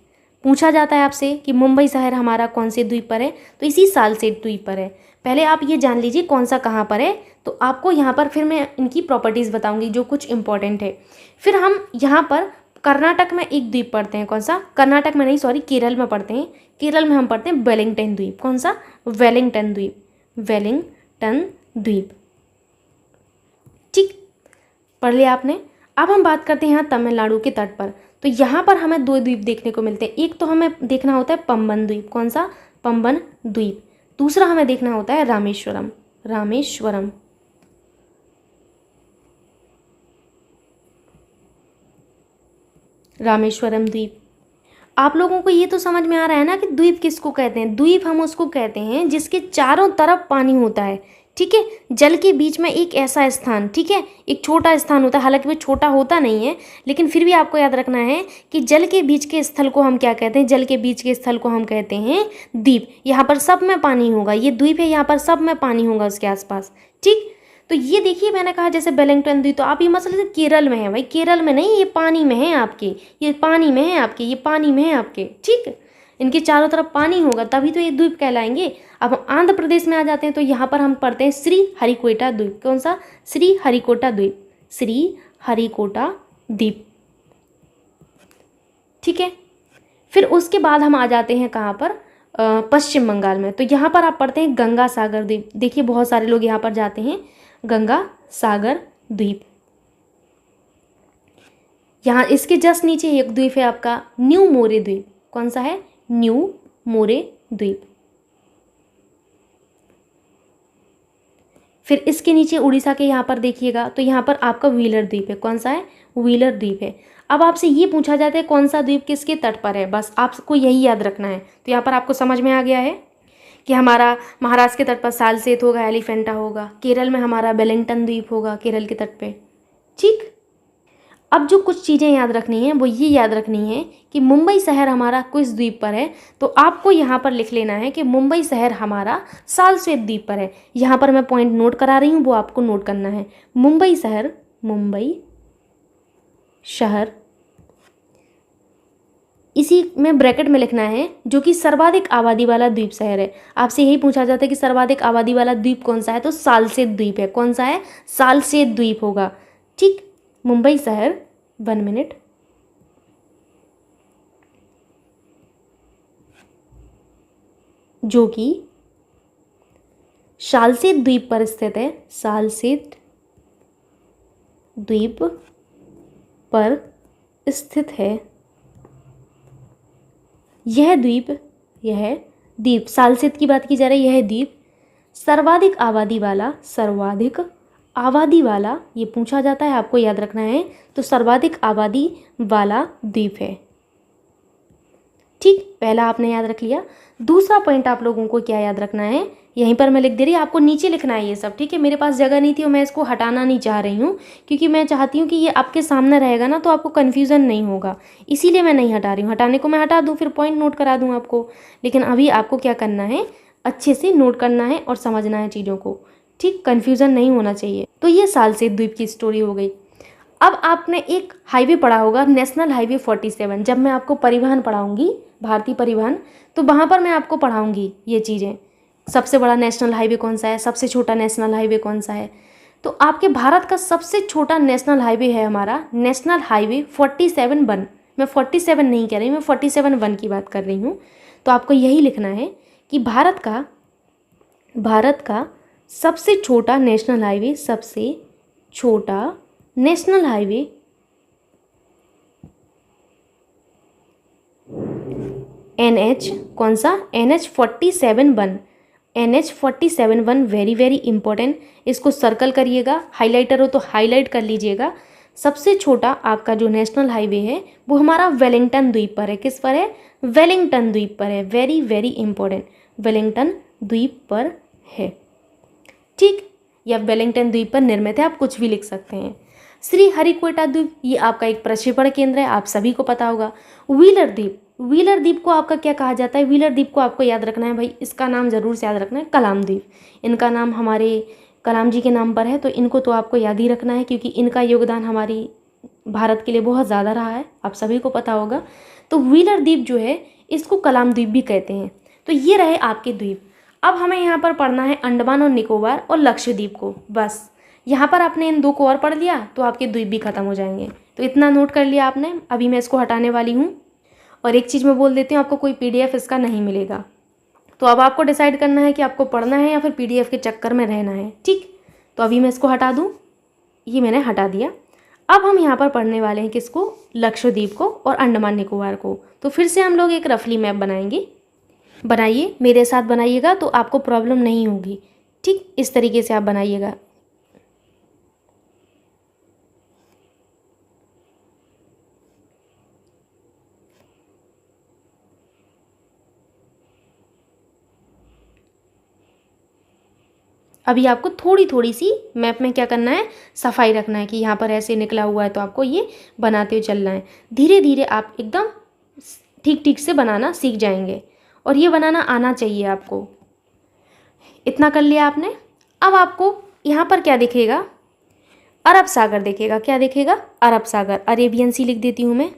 पूछा जाता है आपसे कि मुंबई शहर हमारा कौन से द्वीप पर है, तो इसी सालसेत द्वीप पर है। पहले आप ये जान लीजिए कौन सा कहाँ पर है, तो आपको यहाँ पर फिर मैं इनकी प्रॉपर्टीज़ बताऊंगी जो कुछ इंपॉर्टेंट है। फिर हम यहाँ पर कर्नाटक में एक द्वीप पढ़ते हैं। कौन सा? कर्नाटक में नहीं, सॉरी, केरल में पढ़ते हैं। केरल में हम पढ़ते हैं वेलिंगटन द्वीप। कौन सा? वेलिंगटन द्वीप, वेलिंगटन द्वीप। ठीक, पढ़ लिया आपने। अब हम बात करते हैं यहाँ तमिलनाडु के तट पर। तो यहाँ पर हमें दो द्वीप देखने को मिलते हैं। एक तो हमें देखना होता है पंबन द्वीप। कौन सा? पंबन द्वीप। दूसरा हमें देखना होता है रामेश्वरम, रामेश्वरम। रामेश्वरम द्वीप। आप लोगों को ये तो समझ में आ रहा है ना कि द्वीप किसको कहते हैं? द्वीप हम उसको कहते हैं जिसके चारों तरफ पानी होता है। ठीक है, जल के बीच में एक ऐसा स्थान, ठीक है, एक छोटा स्थान होता है। हालांकि वो छोटा होता नहीं है, लेकिन फिर भी आपको याद रखना है कि जल के बीच के स्थल को हम क्या कहते हैं? जल के बीच के स्थल को हम कहते हैं द्वीप। यहाँ पर सब में पानी होगा, ये द्वीप है, यहाँ पर सब में पानी होगा उसके आसपास। ठीक, तो ये देखिए मैंने कहा जैसे वेलिंगटन द्वीप, तो आप ये मसले से केरल में है भाई, केरल में नहीं, ये पानी में है आपके, ये पानी में है आपके, ये पानी में है आपके। ठीक, इनके चारों तरफ पानी होगा तभी तो ये द्वीप कहलाएंगे। अब हम आंध्र प्रदेश में आ जाते हैं तो यहाँ पर हम पढ़ते हैं श्री हरिकोटा द्वीप। कौन सा? श्री हरिकोटा द्वीप, श्री हरिकोटा द्वीप। ठीक है, फिर उसके बाद हम आ जाते हैं कहाँ पर? पश्चिम बंगाल में। तो यहाँ पर आप पढ़ते हैं गंगा सागर द्वीप। देखिए बहुत सारे लोग यहाँ पर जाते हैं, गंगा सागर द्वीप। यहाँ इसके जस्ट नीचे एक द्वीप है आपका न्यू मोरे द्वीप। कौन सा है? न्यू मोरे द्वीप। फिर इसके नीचे उड़ीसा के यहाँ पर देखिएगा तो यहाँ पर आपका व्हीलर द्वीप है। कौन सा है? व्हीलर द्वीप है। अब आपसे ये पूछा जाता है कौन सा द्वीप किसके तट पर है, बस आपको यही याद रखना है। तो यहाँ पर आपको समझ में आ गया है कि हमारा महाराष्ट्र के तट पर सालसेत होगा, एलिफेंटा होगा, केरल में हमारा वेलिंगटन द्वीप होगा, केरल के तट पे। ठीक, अब जो कुछ चीज़ें याद रखनी है वो ये याद रखनी है कि मुंबई शहर हमारा किस द्वीप पर है। तो आपको यहाँ पर लिख लेना है कि मुंबई शहर हमारा सालसेत द्वीप पर है। यहाँ पर मैं पॉइंट नोट करा रही हूँ, वो आपको नोट करना है। मुंबई शहर, मुंबई शहर, इसी में ब्रैकेट में लिखना है जो कि सर्वाधिक आबादी वाला द्वीप शहर है। आपसे यही पूछा जाता है कि सर्वाधिक आबादी वाला द्वीप कौन सा है, तो सालसेत द्वीप है। कौन सा है? सालसेत द्वीप होगा। ठीक, मुंबई शहर, 1 मिनट, जो कि सालसेत द्वीप पर स्थित है, सालसेत द्वीप पर स्थित है। यह द्वीप सालसेत की बात की जा रही है। यह द्वीप सर्वाधिक आबादी वाला, सर्वाधिक आबादी वाला, ये पूछा जाता है, आपको याद रखना है। तो सर्वाधिक आबादी वाला द्वीप है। ठीक, पहला आपने याद रख लिया। दूसरा पॉइंट आप लोगों को क्या याद रखना है, यहीं पर मैं लिख दे रही, आपको नीचे लिखना है ये सब। ठीक है, मेरे पास जगह नहीं थी और मैं इसको हटाना नहीं चाह रही हूँ, क्योंकि मैं चाहती हूँ कि ये आपके सामने रहेगा ना, तो आपको कन्फ्यूज़न नहीं होगा, इसीलिए मैं नहीं हटा रही हूँ। हटाने को मैं हटा दूँ, फिर पॉइंट नोट करा दूँ आपको, लेकिन अभी आपको क्या करना है, अच्छे से नोट करना है और समझना है चीज़ों को। ठीक, कन्फ्यूज़न नहीं होना चाहिए। तो ये सालसेत द्वीप की स्टोरी हो गई। अब आपने एक हाईवे पढ़ा होगा, नेशनल हाईवे 47। जब मैं आपको परिवहन पढ़ाऊँगी, भारतीय परिवहन, तो वहाँ पर मैं आपको पढ़ाऊँगी ये चीज़ें। सबसे बड़ा नेशनल हाईवे कौन सा है, सबसे छोटा नेशनल हाईवे कौन सा है। तो आपके भारत का सबसे छोटा नेशनल हाईवे है हमारा नेशनल हाईवे 47-1। मैं 47 नहीं कह रही, मैं 47-1 की बात कर रही हूँ। तो आपको यही लिखना है कि भारत का भारत का सबसे छोटा नेशनल हाईवे, सबसे छोटा नेशनल हाईवे NH, कौन सा? NH47 NH47 very very important, इसको सर्कल करिएगा, हाइलाइटर हो तो हाईलाइट कर लीजिएगा। सबसे छोटा आपका जो नेशनल हाईवे है वो हमारा वेलिंगटन द्वीप पर है। किस पर है? वेलिंगटन द्वीप पर है। वेरी वेरी इंपॉर्टेंट, वेलिंगटन द्वीप पर है, ठीक। या वेलिंगटन द्वीप पर निर्मित है, आप कुछ भी लिख सकते हैं। श्री हरिकोटा द्वीप, ये आपका एक प्रक्षेपण केंद्र है, आप सभी को पता होगा। व्हीलर द्वीप, व्हीलर द्वीप को आपका क्या कहा जाता है? व्हीलर द्वीप को आपको याद रखना है भाई, इसका नाम जरूर से याद रखना है, कलाम द्वीप। इनका नाम हमारे कलाम जी के नाम पर है, तो इनको तो आपको याद ही रखना है, क्योंकि इनका योगदान हमारी भारत के लिए बहुत ज़्यादा रहा है, आप सभी को पता होगा। तो व्हीलर द्वीप जो है इसको कलाम द्वीप भी कहते हैं। तो ये रहे आपके द्वीप। अब हमें यहाँ पर पढ़ना है अंडमान और निकोबार और लक्षद्वीप को। बस यहाँ पर आपने इन दो को और पढ़ लिया तो आपके द्वीप भी खत्म हो जाएंगे। तो इतना नोट कर लिया आपने। अभी मैं इसको हटाने वाली हूँ। और एक चीज़ मैं बोल देती हूँ, आपको कोई PDF इसका नहीं मिलेगा। तो अब आपको डिसाइड करना है कि आपको पढ़ना है या फिर PDF के चक्कर में रहना है, ठीक। तो अभी मैं इसको हटा दूँ, ये मैंने हटा दिया। अब हम यहाँ पर पढ़ने वाले हैं किसको? लक्षद्वीप को और अंडमान निकोबार को। तो फिर से हम लोग एक रफली मैप बनाएंगे। बनाइए, मेरे साथ बनाइएगा तो आपको प्रॉब्लम नहीं होगी, ठीक। इस तरीके से आप बनाइएगा। अभी आपको थोड़ी थोड़ी सी मैप में क्या करना है, सफाई रखना है कि यहाँ पर ऐसे निकला हुआ है, तो आपको ये बनाते हुए चलना है। धीरे धीरे आप एकदम ठीक ठीक से बनाना सीख जाएंगे, और ये बनाना आना चाहिए आपको। इतना कर लिया आपने। अब आपको यहाँ पर क्या दिखेगा? अरब सागर दिखेगा। क्या दिखेगा? अरब सागर। अरेबियन सी लिख देती हूँ मैं,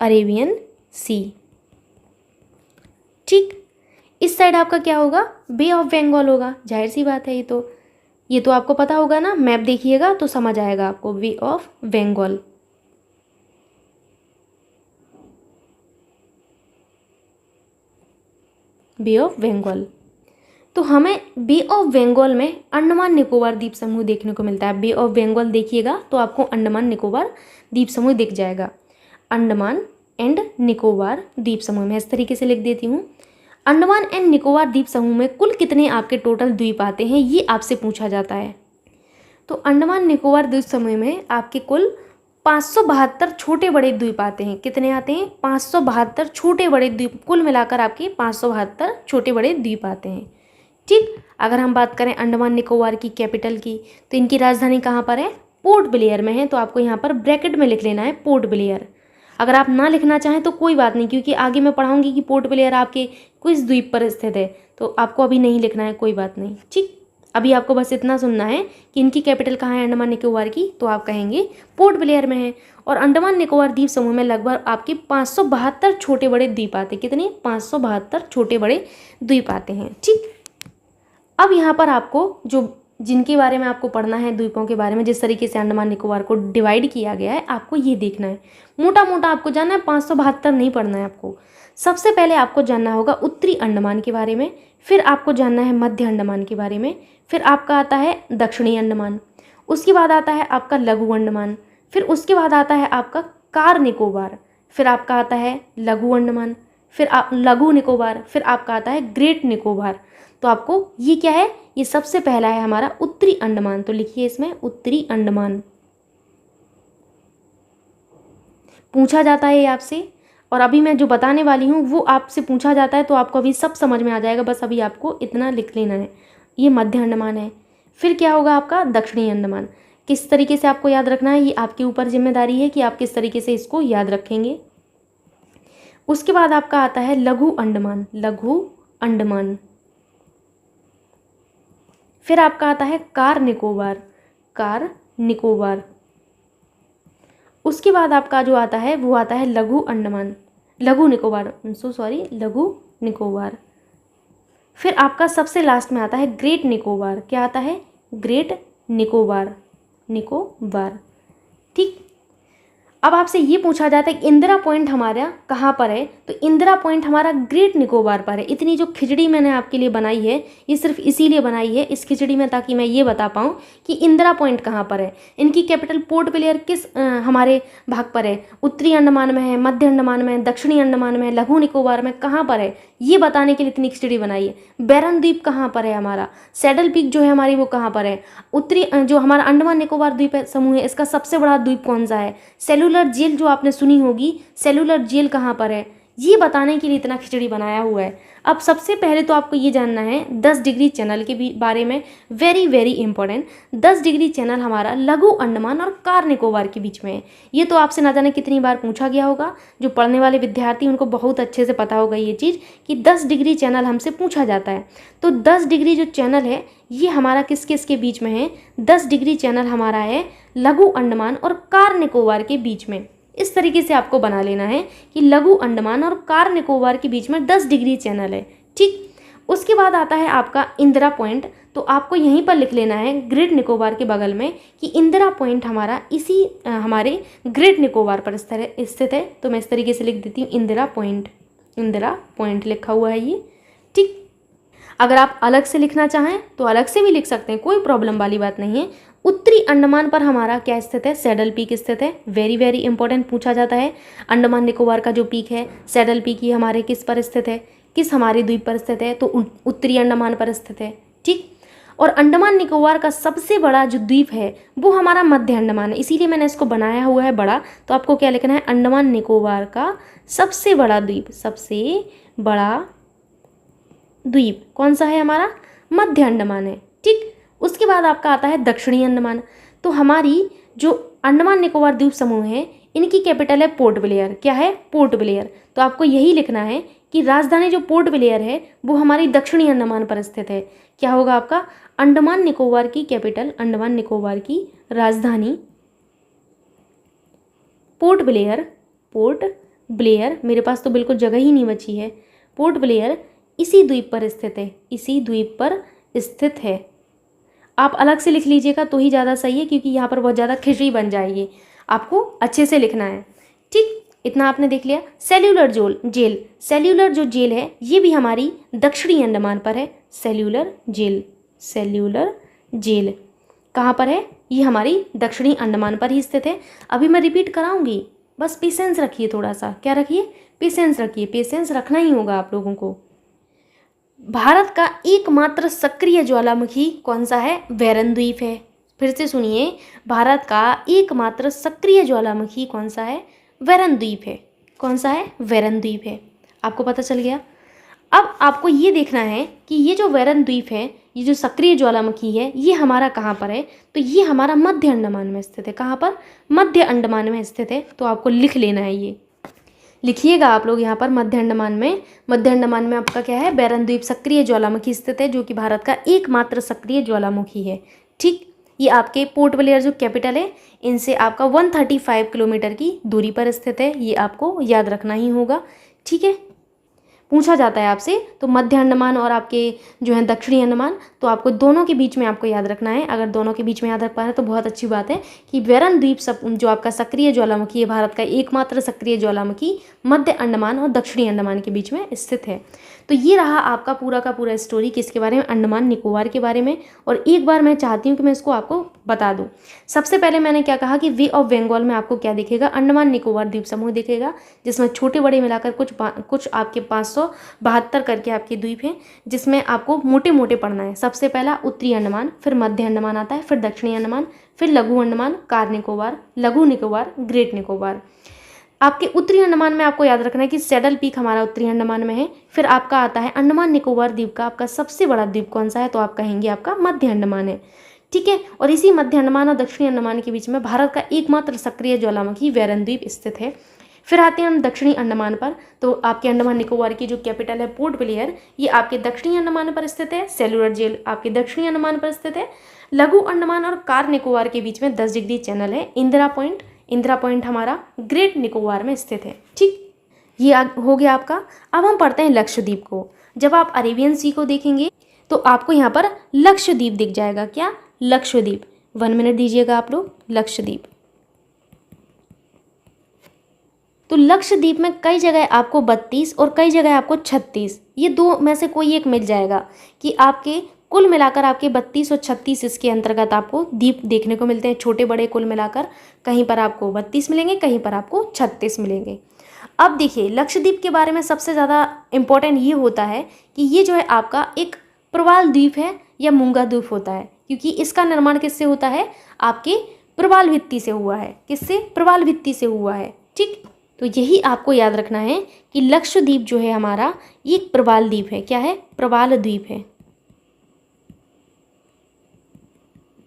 अरेबियन सी, ठीक। इस साइड आपका क्या होगा? बे ऑफ बंगाल होगा। जाहिर सी बात है, ये तो आपको पता होगा ना, मैप देखिएगा तो समझ आएगा आपको। Bay of Bengal, bay of Bengal. तो हमें बे ऑफ बंगाल में अंडमान निकोबार द्वीप समूह देखने को मिलता है। बे ऑफ बंगाल देखिएगा तो आपको अंडमान निकोबार द्वीप समूह दिख जाएगा। अंडमान एंड निकोबार द्वीप समूह में इस तरीके से लिख देती हूँ। अंडमान एंड निकोबार द्वीप समूह में कुल कितने आपके टोटल द्वीप आते हैं, ये आपसे पूछा जाता है। तो अंडमान निकोबार द्वीप समूह में आपके कुल 572 छोटे बड़े द्वीप आते हैं। कितने आते हैं? 572 छोटे बड़े द्वीप, कुल मिलाकर आपके 572 छोटे बड़े द्वीप आते हैं, ठीक। अगर हम बात करें अंडमान निकोबार की कैपिटल की, तो इनकी राजधानी कहाँ पर है? पोर्ट ब्लेयर में है। तो आपको यहाँ पर ब्रैकेट में लिख लेना है पोर्ट ब्लेयर। अगर आप ना लिखना चाहें तो कोई बात नहीं, क्योंकि आगे मैं पढ़ाऊंगी कि पोर्ट ब्लेयर आपके किस द्वीप पर स्थित है, तो आपको अभी नहीं लिखना है, कोई बात नहीं, ठीक। अभी आपको बस इतना सुनना है कि इनकी कैपिटल कहाँ है अंडमान निकोबार की, तो आप कहेंगे पोर्ट ब्लेयर में है। और अंडमान निकोबार द्वीप समूह में लगभग आपके 572 छोटे बड़े द्वीप आते हैं। कितने? 572 छोटे बड़े द्वीप आते हैं, ठीक। अब यहाँ पर आपको जो जिनके बारे में आपको पढ़ना है, द्वीपों के बारे में, जिस तरीके से अंडमान निकोबार को डिवाइड किया गया है, आपको ये देखना है। मोटा मोटा आपको जानना है, 572 नहीं पढ़ना है आपको। सबसे पहले आपको जानना होगा उत्तरी अंडमान के बारे में, फिर आपको जानना है मध्य अंडमान के बारे में, फिर आपका आता है दक्षिणी अंडमान, उसके बाद आता है आपका लघु अंडमान, फिर उसके बाद आता है आपका कार निकोबार, फिर आपका आता है लघु अंडमान, फिर आप लघु निकोबार, फिर आपका आता है ग्रेट निकोबार। तो आपको ये क्या है? ये सबसे पहला है हमारा उत्तरी अंडमान। तो लिखिए इसमें उत्तरी अंडमान। पूछा जाता है ये आपसे, और अभी मैं जो बताने वाली हूँ वो आपसे पूछा जाता है, तो आपको अभी सब समझ में आ जाएगा। बस अभी आपको इतना लिख लेना है। ये मध्य अंडमान है। फिर क्या होगा आपका दक्षिणी अंडमान। किस तरीके से आपको याद रखना है, ये आपके ऊपर जिम्मेदारी है कि आप किस तरीके से इसको याद रखेंगे। उसके बाद आपका आता है लघु अंडमान, लघु अंडमान। फिर आपका आता है कार निकोबार, कार निकोबार। उसके बाद आपका जो आता है वो आता है लघु अंडमान, लघु निकोबार, लघु निकोबार। फिर आपका सबसे लास्ट में आता है ग्रेट निकोबार। क्या आता है? ग्रेट निकोबार, निकोबार, ठीक। अब आपसे ये पूछा जाता है कि इंदिरा पॉइंट हमारा कहाँ पर है, तो इंदिरा पॉइंट हमारा ग्रेट निकोबार पर है। इतनी जो खिचड़ी मैंने आपके लिए बनाई है ये सिर्फ इसीलिए बनाई है इस खिचड़ी में, ताकि मैं ये बता पाऊँ कि इंदिरा पॉइंट कहाँ पर है। इनकी कैपिटल पोर्ट ब्लेयर किस हमारे भाग पर है, उत्तरी अंडमान में है, मध्य अंडमान में, दक्षिणी अंडमान में, लघु निकोबार में, कहाँ पर है, ये बताने के लिए इतनी खिचड़ी बनाई है। बैरन द्वीप कहाँ पर है हमारा, सैडल पीक जो है हमारी वो कहाँ पर है, उत्तरी जो हमारा अंडमान निकोबार द्वीप समूह है इसका सबसे बड़ा द्वीप कौन सा है, सेलुलर जेल जो आपने सुनी होगी, सेलुलर जेल कहाँ पर है, ये बताने के लिए इतना खिचड़ी बनाया हुआ है। अब सबसे पहले तो आपको ये जानना है 10 डिग्री चैनल के बारे में, very very important. 10 degree channel हमारा लघु अंडमान और कार निकोबार के बीच में है। ये तो आपसे ना जाने कितनी बार पूछा गया होगा, जो पढ़ने वाले विद्यार्थी उनको बहुत अच्छे से पता होगा ये चीज़ कि 10 डिग्री चैनल हमसे पूछा जाता है। तो 10 डिग्री जो चैनल है ये हमारा किस किस के बीच में है, 10 डिग्री चैनल हमारा है लघु अंडमान और कार निकोबार के बीच में। इस तरीके से आपको बना लेना है कि लघु अंडमान और कार निकोबार के बीच में 10 डिग्री चैनल है, ठीक। उसके बाद आता है आपका इंदिरा पॉइंट, तो आपको यहीं पर लिख लेना है ग्रेट निकोबार के बगल में कि इंदिरा पॉइंट हमारा इसी हमारे ग्रेट निकोबार पर स्थित है। तो मैं इस तरीके से लिख देती हूँ इंदिरा पॉइंट लिखा हुआ है ये, ठीक। अगर आप अलग से लिखना चाहें तो अलग से भी लिख सकते हैं, कोई प्रॉब्लम वाली बात नहीं है। उत्तरी अंडमान पर हमारा क्या स्थित है, सैडल पीक स्थित है। वेरी वेरी इंपॉर्टेंट पूछा जाता है। अंडमान निकोबार का जो पीक है सैडल पीक, ये हमारे किस पर स्थित है, किस हमारे द्वीप पर स्थित है, तो उत्तरी अंडमान पर स्थित है, ठीक। और अंडमान निकोबार का सबसे बड़ा जो द्वीप है वो हमारा मध्य अंडमान है, इसीलिए मैंने इसको बनाया हुआ है बड़ा। तो आपको क्या लिखना है, अंडमान निकोबार का सबसे बड़ा द्वीप, सबसे बड़ा द्वीप कौन सा है हमारा, मध्य अंडमान है, ठीक। उसके बाद आपका आता है दक्षिणी अंडमान। तो हमारी जो अंडमान निकोबार द्वीप समूह है इनकी कैपिटल है पोर्ट ब्लेयर। क्या है, पोर्ट ब्लेयर। तो आपको यही लिखना है कि राजधानी जो पोर्ट ब्लेयर है वो हमारी दक्षिणी अंडमान पर स्थित है। क्या होगा आपका, अंडमान निकोबार की कैपिटल, अंडमान निकोबार की राजधानी पोर्ट ब्लेयर, मेरे पास तो बिल्कुल जगह ही नहीं बची है, पोर्ट ब्लेयर इसी द्वीप पर स्थित है, इसी द्वीप पर स्थित है। आप अलग से लिख लीजिएगा तो ही ज़्यादा सही है, क्योंकि यहाँ पर बहुत ज़्यादा खिचड़ी बन जाएगी। आपको अच्छे से लिखना है, ठीक। इतना आपने देख लिया। सेल्यूलर जेल, सेल्यूलर जो जेल है ये भी हमारी दक्षिणी अंडमान पर है। सेल्यूलर जेल कहाँ पर है, ये हमारी दक्षिणी अंडमान पर ही स्थित है। अभी मैं रिपीट कराऊंगी, बस पेशेंस रखिए थोड़ा सा। क्या रखिए, पेशेंस रखिए, पेशेंस रखना ही होगा आप लोगों को। भारत का एकमात्र सक्रिय ज्वालामुखी कौन सा है, बैरन द्वीप है। फिर से सुनिए, भारत का एकमात्र सक्रिय ज्वालामुखी कौन सा है, बैरन द्वीप है। कौन सा है, बैरन द्वीप है। आपको पता चल गया। अब आपको ये देखना है कि ये जो बैरन द्वीप है, ये जो सक्रिय ज्वालामुखी है, ये हमारा कहाँ पर है, तो ये हमारा मध्य अंडमान में स्थित है। कहाँ पर, मध्य अंडमान में स्थित है। तो आपको लिख लेना है, ये लिखिएगा आप लोग यहाँ पर मध्य अंडमान में आपका क्या है, बैरन द्वीप सक्रिय ज्वालामुखी स्थित है, जो कि भारत का एकमात्र सक्रिय ज्वालामुखी है, ठीक। ये आपके पोर्ट ब्लेयर जो कैपिटल है इनसे आपका 135 किलोमीटर की दूरी पर स्थित है। ये आपको याद रखना ही होगा, ठीक है। पूछा जाता है आपसे तो मध्य अंडमान और आपके जो है दक्षिणी अंडमान, तो आपको दोनों के बीच में आपको याद रखना है। अगर दोनों के बीच में याद रख पा रहे हैं तो बहुत अच्छी बात है कि बैरन द्वीप सब जो आपका सक्रिय ज्वालामुखी है, भारत का एकमात्र सक्रिय ज्वालामुखी मध्य अंडमान और दक्षिणी अंडमान के बीच में स्थित है। तो ये रहा आपका पूरा का पूरा स्टोरी किसके बारे में, अंडमान निकोबार के बारे में। और एक बार मैं चाहती हूँ कि मैं इसको आपको बता दूँ। सबसे पहले मैंने क्या कहा कि वे ऑफ बंगाल में आपको क्या दिखेगा, अंडमान निकोबार द्वीप समूह दिखेगा, जिसमें छोटे बड़े मिलाकर कुछ आपके 572 करके आपके द्वीप हैं, जिसमें आपको मोटे मोटे पढ़ना है। सबसे पहला उत्तरी अंडमान, फिर मध्य अंडमान आता है, फिर दक्षिणी अंडमान, फिर लघु अंडमान, कार निकोबार, लघु निकोबार, ग्रेट निकोबार। आपके उत्तरी अंडमान में आपको याद रखना है कि सैडल पीक हमारा उत्तरी अंडमान में है। फिर आपका आता है अंडमान निकोबार द्वीप का आपका सबसे बड़ा द्वीप कौन सा है, तो आप कहेंगे आपका मध्य अंडमान है, ठीक है। और इसी मध्य अंडमान और दक्षिणी अंडमान के बीच में भारत का एकमात्र सक्रिय ज्वालामुखी बैरन द्वीप स्थित है। फिर आते हैं हम दक्षिणी अंडमान पर, तो आपके अंडमान निकोबार की जो कैपिटल है पोर्ट ब्लेयर, ये आपके दक्षिणी अंडमान पर स्थित है। सेलुलर जेल आपके दक्षिणी अंडमान पर स्थित है। लघु अंडमान और कार निकोबार के बीच में 10 डिग्री चैनल है। इंदिरा पॉइंट हमारा ग्रेट निकोबार में स्थित है, ठीक। ये हो गया आपका। अब हम पढ़ते हैं लक्षद्वीप को। जब आप अरेबियन सी को देखेंगे तो आपको यहाँ पर लक्षद्वीप दिख जाएगा। क्या, लक्षद्वीप। 1 मिनट दीजिएगा आप लोग। लक्षद्वीप, तो लक्षद्वीप में कई जगह आपको 32 और कई जगह आपको 36, ये दो में से कोई एक मिल जाएगा कि आपके कुल मिलाकर आपके 32 और 36 इसके अंतर्गत आपको द्वीप देखने को मिलते हैं, छोटे बड़े कुल मिलाकर। कहीं पर आपको 32 मिलेंगे, कहीं पर आपको 36 मिलेंगे। अब देखिए लक्षद्वीप के बारे में सबसे ज़्यादा इम्पोर्टेंट ये होता है कि ये जो है आपका एक प्रवाल द्वीप है या मूंगा द्वीप होता है, क्योंकि इसका निर्माण किससे होता है, आपके प्रवाल भित्ति से हुआ है। किससे, प्रवाल भित्ति से हुआ है। ठीक, तो यही आपको याद रखना है कि लक्षद्वीप जो है हमारा ये एक प्रवाल द्वीप है। क्या है, प्रवाल द्वीप है,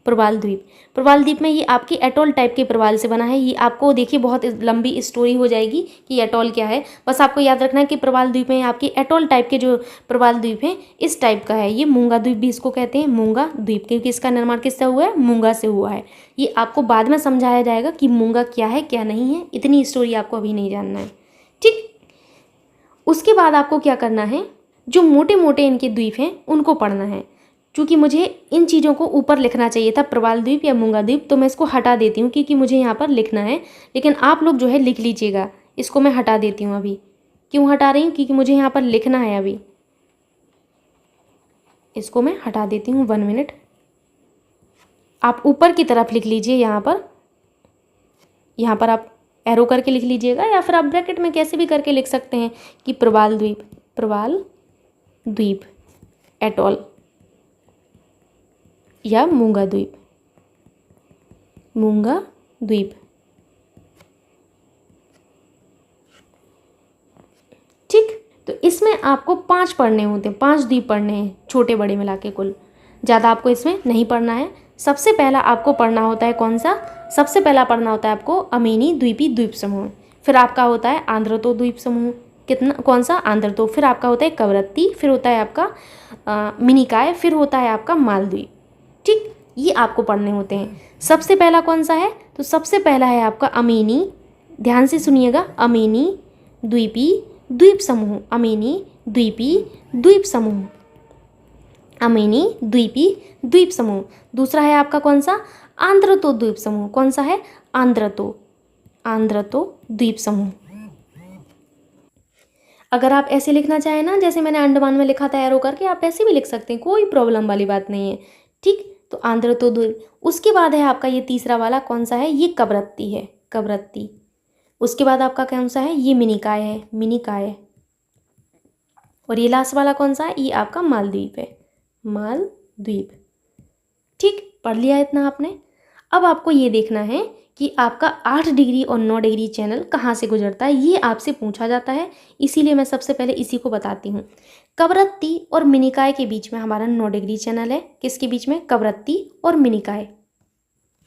प्रवाल द्वीप। प्रवाल द्वीप में ये आपकी एटॉल टाइप के प्रवाल से बना है। ये आपको देखिए बहुत लंबी स्टोरी हो जाएगी कि एटॉल क्या है, बस आपको याद रखना है कि प्रवाल द्वीप में आपके एटॉल टाइप के जो प्रवाल द्वीप हैं इस टाइप का है। ये मूंगा द्वीप भी इसको कहते हैं, मूंगा द्वीप, क्योंकि इसका निर्माण किससे हुआ है, मूंगा से हुआ है। ये आपको बाद में समझाया जाएगा कि मूंगा क्या है क्या नहीं है, इतनी स्टोरी आपको अभी नहीं जानना है। ठीक, उसके बाद आपको क्या करना है, जो मोटे मोटे इनके द्वीप हैं उनको पढ़ना है। क्योंकि मुझे इन चीज़ों को ऊपर लिखना चाहिए था, प्रवाल द्वीप या मूंगा द्वीप, तो मैं इसको हटा देती हूँ क्योंकि मुझे यहाँ पर लिखना है। लेकिन आप लोग जो है लिख लीजिएगा, इसको मैं हटा देती हूँ अभी। क्यों हटा रही हूँ, क्योंकि मुझे यहाँ पर लिखना है अभी। इसको मैं हटा देती हूँ, 1 मिनट। आप ऊपर की तरफ लिख लीजिए, यहाँ पर आप एरो करके लिख लीजिएगा, या फिर आप ब्रैकेट में कैसे भी करके लिख सकते हैं कि प्रवाल द्वीप, प्रवाल द्वीप एटॉल या मूंगा द्वीप, मूंगा द्वीप। ठीक, तो इसमें आपको 5 पढ़ने होते हैं, 5 द्वीप पढ़ने हैं, छोटे बड़े मिला के कुल। ज़्यादा आपको इसमें नहीं पढ़ना है। सबसे पहला आपको पढ़ना होता है कौन सा, सबसे पहला पढ़ना होता है आपको अमीनी द्वीपी द्वीप समूह। फिर आपका होता है आंध्रतो द्वीप समूह, कितना, कौन सा, आंध्रतो। फिर आपका होता है कवरत्ती, फिर होता है आपका मिनिकाय, फिर होता है आपका मालद्वीप। ठीक, ये आपको पढ़ने होते हैं। सबसे पहला कौन सा है, तो सबसे पहला है आपका अमीनी, ध्यान से सुनिएगा, अमीनी द्वीपी द्वीप समूह, अमीनी द्वीपी द्वीप समूह, अमीनी द्वीपी द्वीप समूह। दूसरा है आपका कौन सा, आंध्रतो द्वीप समूह। कौन सा है, आंध्रतो, आंध्रतो द्वीप समूह। अगर आप ऐसे लिखना चाहें ना, जैसे मैंने अंडमान में लिखा था एरो करके, आप ऐसे भी लिख सकते हैं, कोई प्रॉब्लम वाली बात नहीं है। ठीक, तो आंध्रतो द्वीप। उसके बाद है आपका ये तीसरा वाला कौन सा है, ये कवरत्ती है, कवरत्ती। उसके बाद आपका कौन सा है, ये मिनिकाय है, मिनिकाय। और ये लास्ट वाला कौन सा है, ये आपका मालद्वीप है, मालद्वीप। ठीक, पढ़ लिया इतना आपने। अब आपको ये देखना है कि आपका 8 डिग्री और 9 डिग्री चैनल कहाँ से गुजरता है, ये आपसे पूछा जाता है। इसीलिए मैं सबसे पहले इसी को बताती हूँ। कवरत्ती और मिनिकाय के बीच में हमारा 9 डिग्री चैनल है। किसके बीच में, कवरत्ती और मिनिकाय।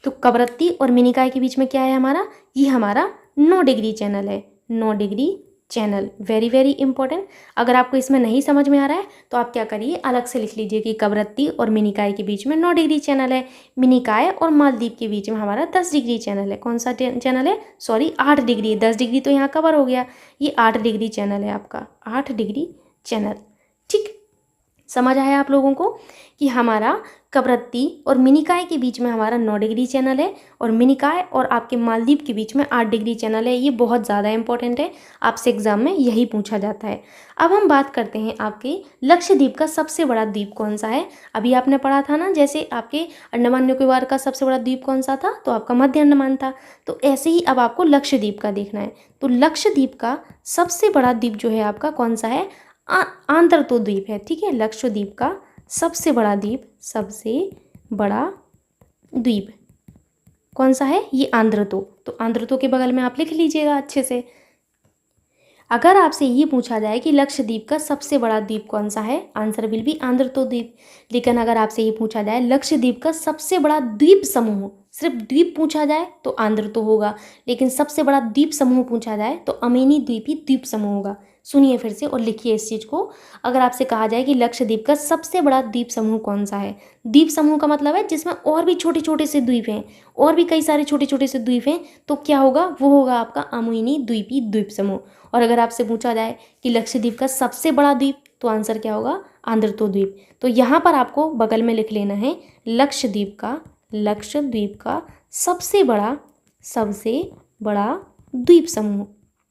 तो कवरत्ती और मिनिकाय के बीच में क्या है हमारा, ये हमारा 9 डिग्री चैनल है, 9 degree channel. Very very important. अगर आपको इसमें नहीं समझ में आ रहा है तो आप क्या करिए, अलग से लिख लीजिए कि कवरत्ती और मिनिकाय के बीच में 9 डिग्री चैनल है, मिनिकाय और मालद्वीप के बीच में हमारा 10 डिग्री चैनल है। कौन सा चैनल है, सॉरी 8 डिग्री, 10 डिग्री तो यहाँ कवर हो गया, ये 8 डिग्री चैनल है आपका, 8 डिग्री चैनल। ठीक, समझ आया आप लोगों को कि हमारा कवरत्ती और मिनिकाय के बीच में हमारा 9 डिग्री चैनल है, और मिनिकाय और आपके मालदीव के बीच में 8 डिग्री चैनल है। ये बहुत ज़्यादा इंपॉर्टेंट है, आपसे एग्जाम में यही पूछा जाता है। अब हम बात करते हैं आपके लक्षद्वीप का सबसे बड़ा द्वीप कौन सा है। अभी आपने पढ़ा था ना, जैसे आपके अंडमान निकोबार का सबसे बड़ा द्वीप कौन सा था, तो आपका मध्य अंडमान था। तो ऐसे ही अब आपको लक्षद्वीप का देखना है। तो लक्षद्वीप का सबसे बड़ा द्वीप जो है आपका कौन सा है, आंतरतो द्वीप है। ठीक है, लक्षद्वीप का सबसे बड़ा द्वीप, सबसे बड़ा द्वीप कौन सा है, ये आंध्रतो। तो आंध्रतो के बगल में आप लिख लीजिएगा अच्छे से। अगर आपसे ये पूछा जाए कि लक्षद्वीप का सबसे बड़ा द्वीप कौन सा है, आंसर विल बी आंध्रतो द्वीप। लेकिन अगर आपसे ये पूछा जाए लक्षद्वीप का सबसे बड़ा द्वीप समूह, सिर्फ द्वीप पूछा जाए तो आंध्रतो होगा, लेकिन सबसे बड़ा द्वीप समूह पूछा जाए तो अमीनी द्वीपी द्वीप समूह होगा। सुनिए फिर से और लिखिए इस चीज़ को। अगर आपसे कहा जाए कि लक्षद्वीप का सबसे बड़ा द्वीप समूह कौन सा है, द्वीप समूह का मतलब है जिसमें और भी छोटे छोटे से द्वीप हैं, और भी कई सारे छोटे छोटे से द्वीप हैं, तो क्या होगा, वो होगा आपका अमीनी द्वीपी द्वीप समूह। और अगर आपसे पूछा जाए कि लक्षद्वीप का सबसे बड़ा द्वीप, तो आंसर क्या होगा, आंध्रतो द्वीप। तो यहाँ पर आपको बगल में लिख लेना है लक्षद्वीप का सबसे बड़ा द्वीप समूह।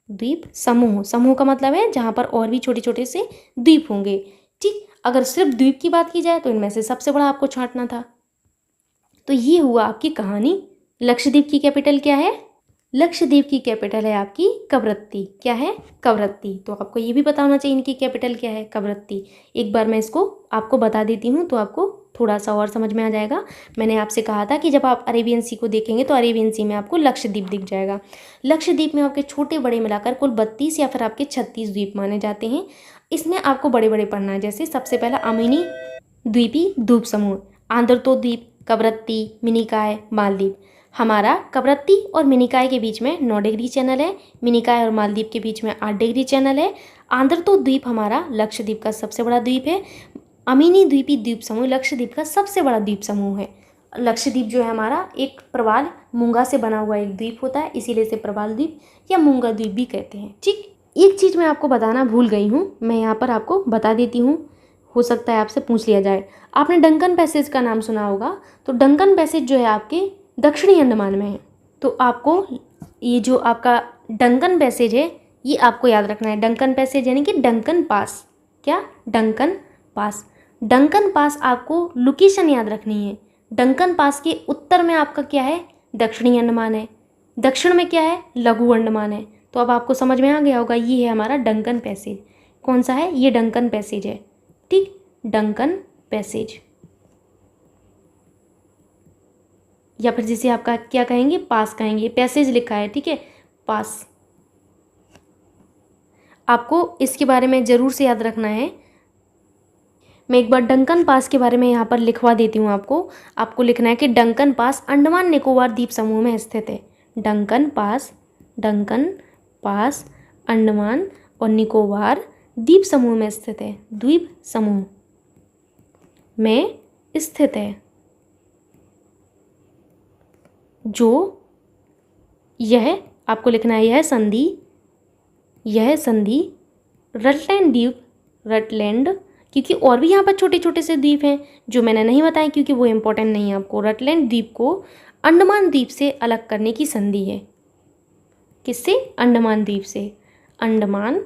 द्वीप समूह, समूह का मतलब है जहाँ पर और भी छोटे छोटे से द्वीप होंगे। ठीक, अगर सिर्फ द्वीप की बात की जाए तो इनमें से सबसे बड़ा आपको छांटना था। तो ये हुआ आपकी कहानी। लक्षद्वीप की कैपिटल क्या है? लक्षद्वीप की कैपिटल है आपकी कवरत्ती। क्या है? कवरत्ती। तो आपको ये भी पता होना चाहिए इनकी कैपिटल क्या है, कवरत्ती। एक बार मैं इसको आपको बता देती हूँ तो आपको थोड़ा सा और समझ में आ जाएगा। मैंने आपसे कहा था कि जब आप अरेबियन सी को देखेंगे तो अरेबियन सी में आपको लक्षद्वीप दिख जाएगा। लक्षद्वीप में आपके छोटे बड़े मिलाकर कुल 32 या फिर आपके 36 द्वीप माने जाते हैं। इसमें आपको बड़े बड़े पढ़ना है। जैसे सबसे पहला अमीनी द्वीपी द्वीप समूह, आंद्रतो द्वीप, कवरत्ती, मिनिकॉय, मालदीव। हमारा कवरत्ती और मिनिकॉय के बीच में 9 डिग्री चैनल है, मिनिकॉय और मालदीव के बीच में 8 डिग्री चैनल है। आंद्रतो द्वीप हमारा लक्षद्वीप का सबसे बड़ा द्वीप है। अमीनी द्वीपी द्वीप समूह लक्षद्वीप का सबसे बड़ा द्वीप समूह है। लक्षद्वीप जो है हमारा एक प्रवाल मूंगा से बना हुआ एक द्वीप होता है, इसीलिए इसे प्रवाल द्वीप या मूंगा द्वीप भी कहते हैं। ठीक, एक चीज़ मैं आपको बताना भूल गई हूँ, मैं यहाँ पर आपको बता देती हूँ, हो सकता है आपसे पूछ लिया जाए। आपने डंकन पैसेज का नाम सुना होगा। तो डंकन पैसेज जो है आपके दक्षिणी अंडमान में है। तो आपको ये जो आपका डंकन पैसेज है ये आपको याद रखना है। डंकन पैसेज यानी कि डंकन पास। क्या? Duncan pass. डंकन पास आपको लोकेशन याद रखनी है। डंकन पास के उत्तर में आपका क्या है? दक्षिणी अंडमान है। दक्षिण में क्या है? लघु अंडमान है। तो अब आपको समझ में आ गया होगा, ये है हमारा डंकन पैसेज। कौन सा है? ये डंकन पैसेज है। ठीक, डंकन पैसेज, या फिर जिसे आपका क्या कहेंगे? पास कहेंगे। पैसेज लिखा है, ठीक है, पास। आपको इसके बारे में ज़रूर से याद रखना है। मैं एक बार डंकन पास के बारे में यहाँ पर लिखवा देती हूँ आपको। आपको लिखना है कि डंकन पास अंडमान निकोबार द्वीप समूह में स्थित है। Duncan pass, Duncan pass Andaman और निकोबार द्वीप समूह में स्थित है। द्वीप समूह में स्थित है। जो यह आपको लिखना है, यह संधि रटलैंड द्वीप, रटलैंड, क्योंकि और भी यहाँ पर छोटे छोटे से द्वीप हैं जो मैंने नहीं बताए क्योंकि वो इम्पोर्टेंट नहीं है आपको। रटलैंड द्वीप को अंडमान द्वीप से अलग करने की संधि है। किससे? अंडमान द्वीप से। अंडमान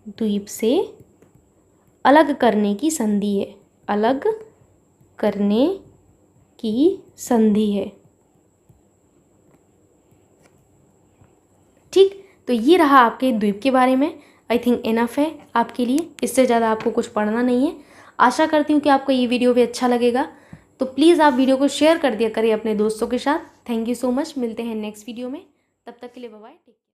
द्वीप से अलग करने की संधि है। अलग करने की संधि है। ठीक, तो ये रहा आपके द्वीप के बारे में। आई थिंक इनफ है आपके लिए, इससे ज़्यादा आपको कुछ पढ़ना नहीं है। आशा करती हूँ कि आपको ये वीडियो भी अच्छा लगेगा। तो प्लीज़ आप वीडियो को शेयर कर दिया करिए अपने दोस्तों के साथ। Thank you so much. मिलते हैं नेक्स्ट वीडियो में, तब तक के लिए बाय बाय।